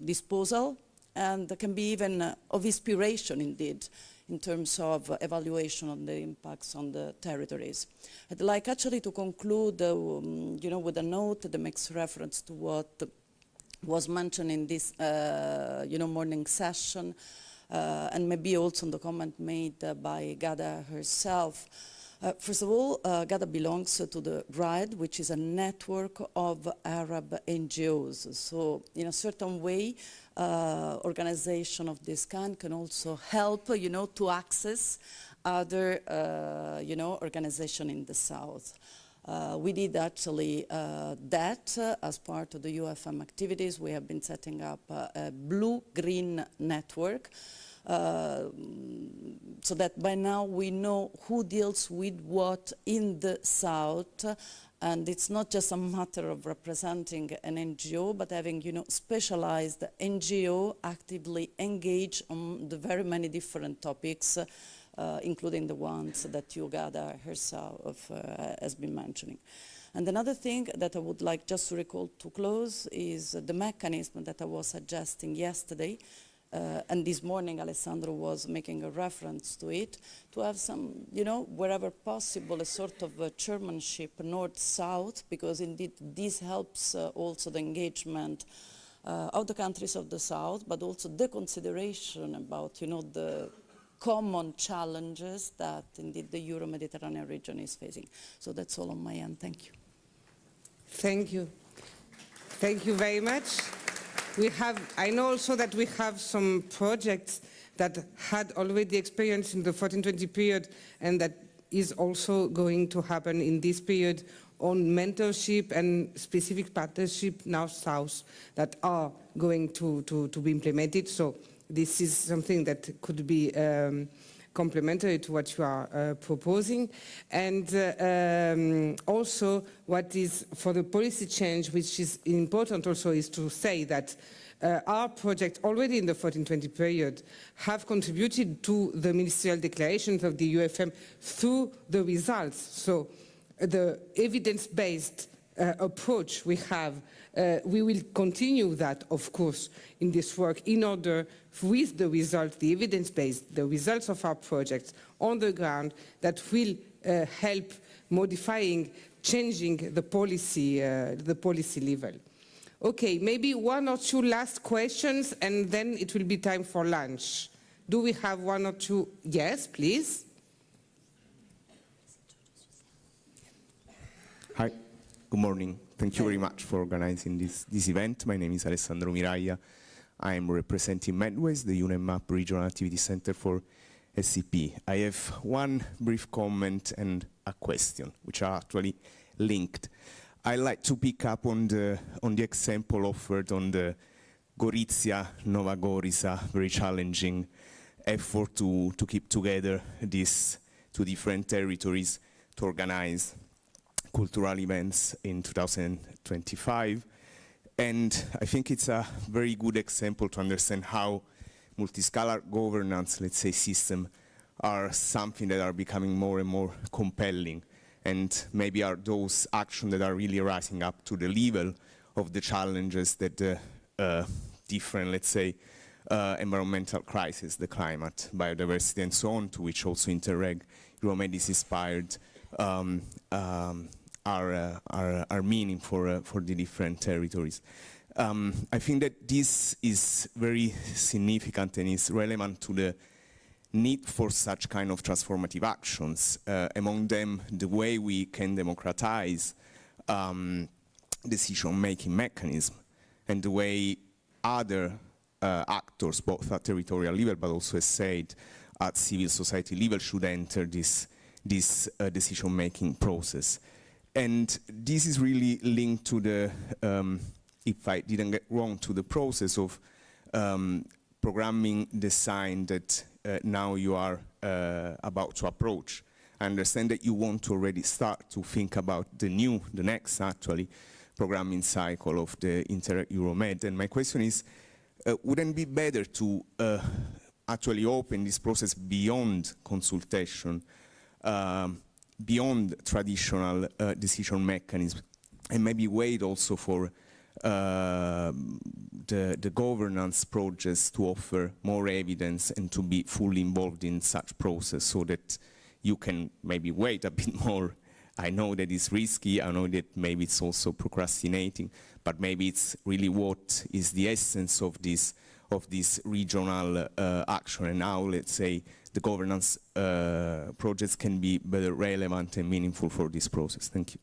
disposal, and can be even of inspiration indeed, in terms of evaluation on the impacts on the territories. I'd like actually to conclude you know, with a note that makes reference to what was mentioned in this you know, morning session, and maybe also in the comment made by GADA herself. First of all, GADA belongs to the RIDE, which is a network of Arab NGOs. So in a certain way, organization of this kind can also help, you know, to access other, you know, organization in the south. We did actually that as part of the UFM activities. We have been setting up a blue-green network so that by now we know who deals with what in the south, and it's not just a matter of representing an NGO, but having, you know, specialized NGO actively engage on the very many different topics, including the ones that GADA herself has been mentioning. And another thing that I would like just to recall to close is the mechanism that I was suggesting yesterday, and this morning Alessandro was making a reference to it, to have some, you know, wherever possible, a sort of a chairmanship north-south, because indeed this helps also the engagement of the countries of the south, but also the consideration about, you know, the common challenges that indeed the Euro-Mediterranean region is facing. So that's all on my end. Thank you.
Thank you. Thank you very much. I know also that we have some projects that had already experience in the 14-20 period, and that is also going to happen in this period on mentorship and specific partnership north-south that are going to be implemented. So this is something that could be complementary to what you are proposing. And also what is for the policy change, which is important also, is to say that our project already in the 14-20 period have contributed to the ministerial declarations of the UFM through the results. So the evidence-based approach we have, we will continue that, of course, in this work in order with the results, the evidence-based, the results of our projects on the ground that will help modifying, changing the policy level. Okay, maybe one or two last questions and then it will be time for lunch. Do we have one or two? Yes, please.
Hi, good morning. Thank you very much for organizing this event. My name is Alessandro Miraglia. I'm representing Medways, the UNEMAP Regional Activity Center for SCP. I have one brief comment and a question, which are actually linked. I like to pick up on the example offered on the Gorizia-Nova Gorica, very challenging effort to keep together these two different territories to organize cultural events in 2025. And I think it's a very good example to understand how multiscalar governance, let's say, systems are something that are becoming more and more compelling, and maybe are those actions that are really rising up to the level of the challenges that the different, let's say, environmental crisis, the climate, biodiversity, and so on, to which also Interreg Euromed is inspired, are meaning for the different territories. I think that this is very significant and is relevant to the need for such kind of transformative actions. Among them, the way we can democratize decision-making mechanism, and the way other actors, both at territorial level but also, as said, at civil society level, should enter this decision-making process. And this is really linked to the, if I didn't get wrong, to the process of programming design that now you are about to approach. I understand that you want to already start to think about the next actually, programming cycle of the Interreg Euromed. And my question is, wouldn't it be better to actually open this process beyond consultation, beyond traditional decision mechanisms, and maybe wait also for the governance projects to offer more evidence and to be fully involved in such process, so that you can maybe wait a bit more. I know that it's risky, I know that maybe it's also procrastinating, but maybe it's really what is the essence of this regional action, and now, let's say, the governance projects can be better relevant and meaningful for this process. Thank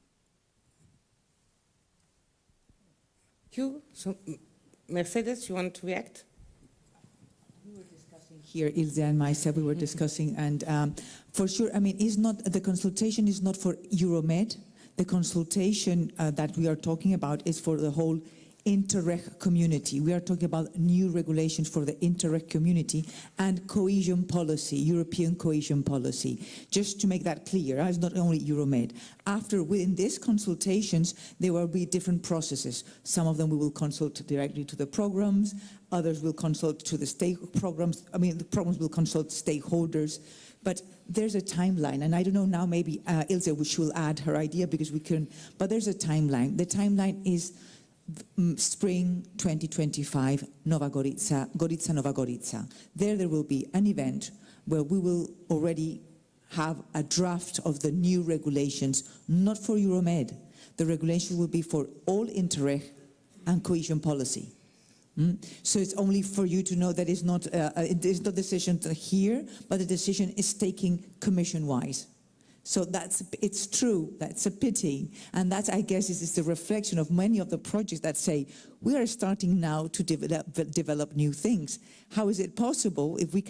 you.
So, Mercedes, you want to react?
Here, Ilse and myself, we were discussing, and for sure, I mean, the consultation is not for Euromed. The consultation that we are talking about is for the whole Interreg community. We are talking about new regulations for the Interreg community and cohesion policy, European cohesion policy. Just to make that clear, it's not only Euromed. Within these consultations, there will be different processes. Some of them we will consult directly to the programs, others will consult to the the programs will consult stakeholders. But there's a timeline, and I don't know now, maybe Ilse, which will add her idea because we can, but there's a timeline. The timeline is spring 2025, Nova Gorica, Nova Gorica. There will be an event where we will already have a draft of the new regulations, not for Euromed. The regulation will be for all Interreg and cohesion policy. So it's only for you to know that it's not a decision here, but the decision is taken commission-wise. So it's true, that's a pity. And that, I guess, is the reflection of many of the projects that say, we are starting now to develop new things. How is it possible if we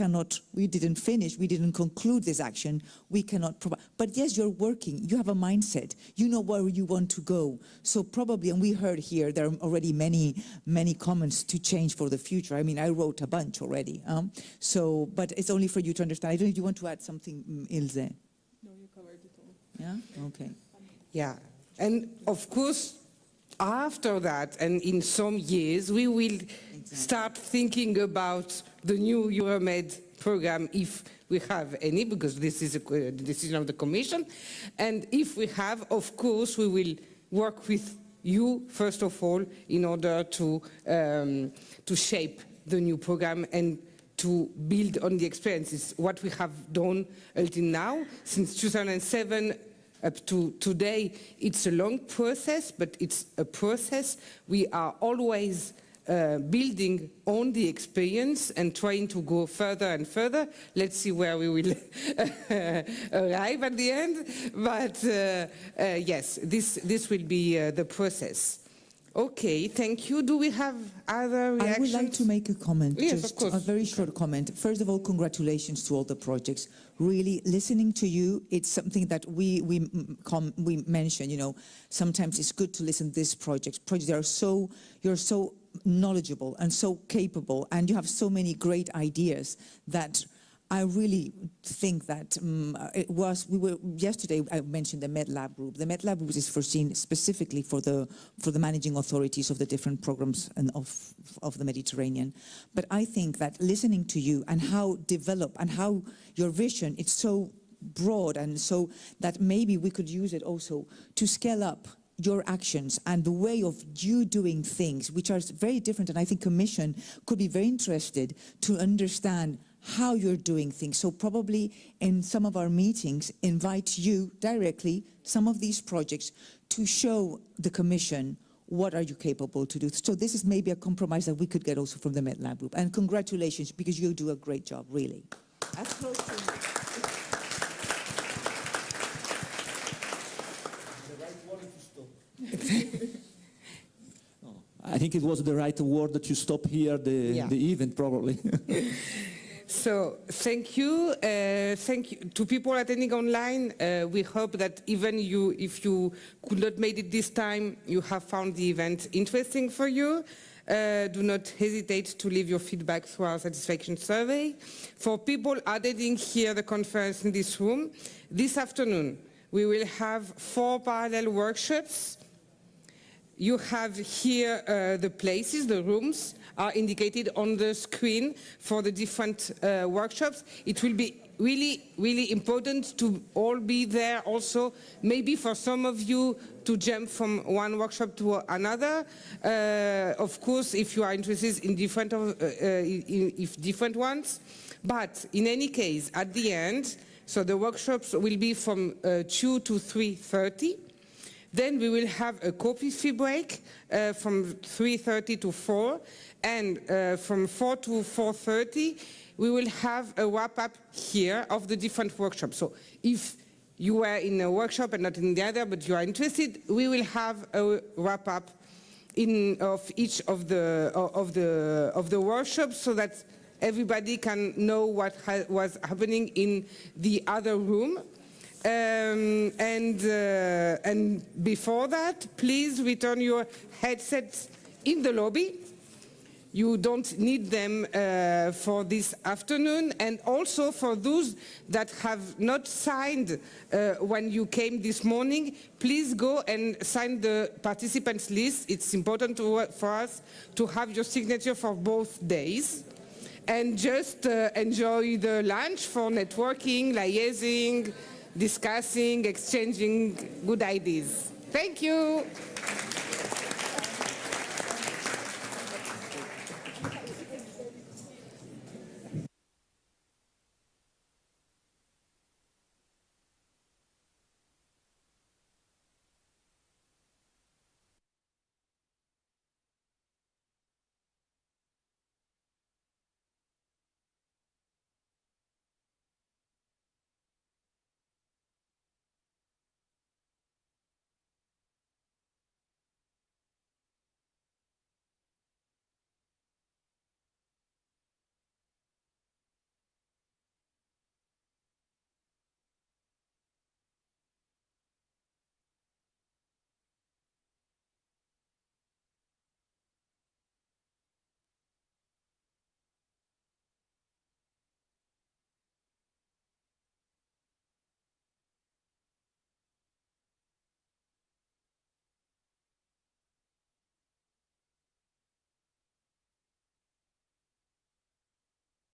didn't finish, we didn't conclude this action, we cannot provide. But yes, you're working, you have a mindset, you know where you want to go. So probably, and we heard here, there are already many comments to change for the future. I mean, I wrote a bunch already. But it's only for you to understand. I don't know if you want to add something, Ilse. Yeah? Okay.
Yeah. And of course, after that, and in some years, we will start thinking about the new Euromed program, if we have any, because this is a decision of the Commission. And if we have, of course, we will work with you, first of all, in order to shape the new program and to build on the experiences. What we have done until now, since 2007 up to today, it's a long process, but it's a process. We are always building on the experience and trying to go further and further. Let's see where we will arrive at the end. But yes, this will be the process. Okay, thank you. Do we have other reactions?
I would like to make a comment,
yes,
just
of course.
a very short comment. First of all, congratulations to all the projects. Really, listening to you, it's something that we mention, you know, sometimes it's good to listen to these projects. You're so knowledgeable and so capable, and you have so many great ideas that I really think that yesterday I mentioned the MedLab group. The MedLab group is foreseen specifically for the managing authorities of the different programs and of the Mediterranean. But I think that listening to you and how develop and how your vision, it's so broad, and so that maybe we could use it also to scale up your actions and the way of you doing things, which are very different. And I think Commission could be very interested to understand how you're doing things. So probably in some of our meetings, invite you directly, some of these projects, to show the Commission what are you capable to do. So this is maybe a compromise that we could get also from the MedLab group. And congratulations, because you do a great job, really. As close to
I think it was the right word that you stop here the event, probably.
So thank you to people attending online. We hope that even if you could not make it this time, you have found the event interesting for you. Do not hesitate to leave your feedback through our satisfaction survey. For people attending here the conference in this room, this afternoon we will have 4 parallel workshops. You have here the places, the rooms are indicated on the screen for the different workshops. It will be really, really important to all be there also, maybe for some of you to jump from one workshop to another. Of course, if you are interested in different ones. But in any case, at the end, so the workshops will be from 2 to 3:30. Then we will have a coffee break from 3:30 to 4, and from 4 to 4:30 we will have a wrap-up here of the different workshops. So if you are in a workshop and not in the other, but you are interested, we will have a wrap-up of each of the workshops, so that everybody can know what was happening in the other room. And before that, please return your headsets in the lobby. You don't need them for this afternoon. And also for those that have not signed when you came this morning, please go and sign the participants list. It's important for us to have your signature for both days. And just enjoy the lunch for networking, liaising, discussing, exchanging good ideas. Thank you.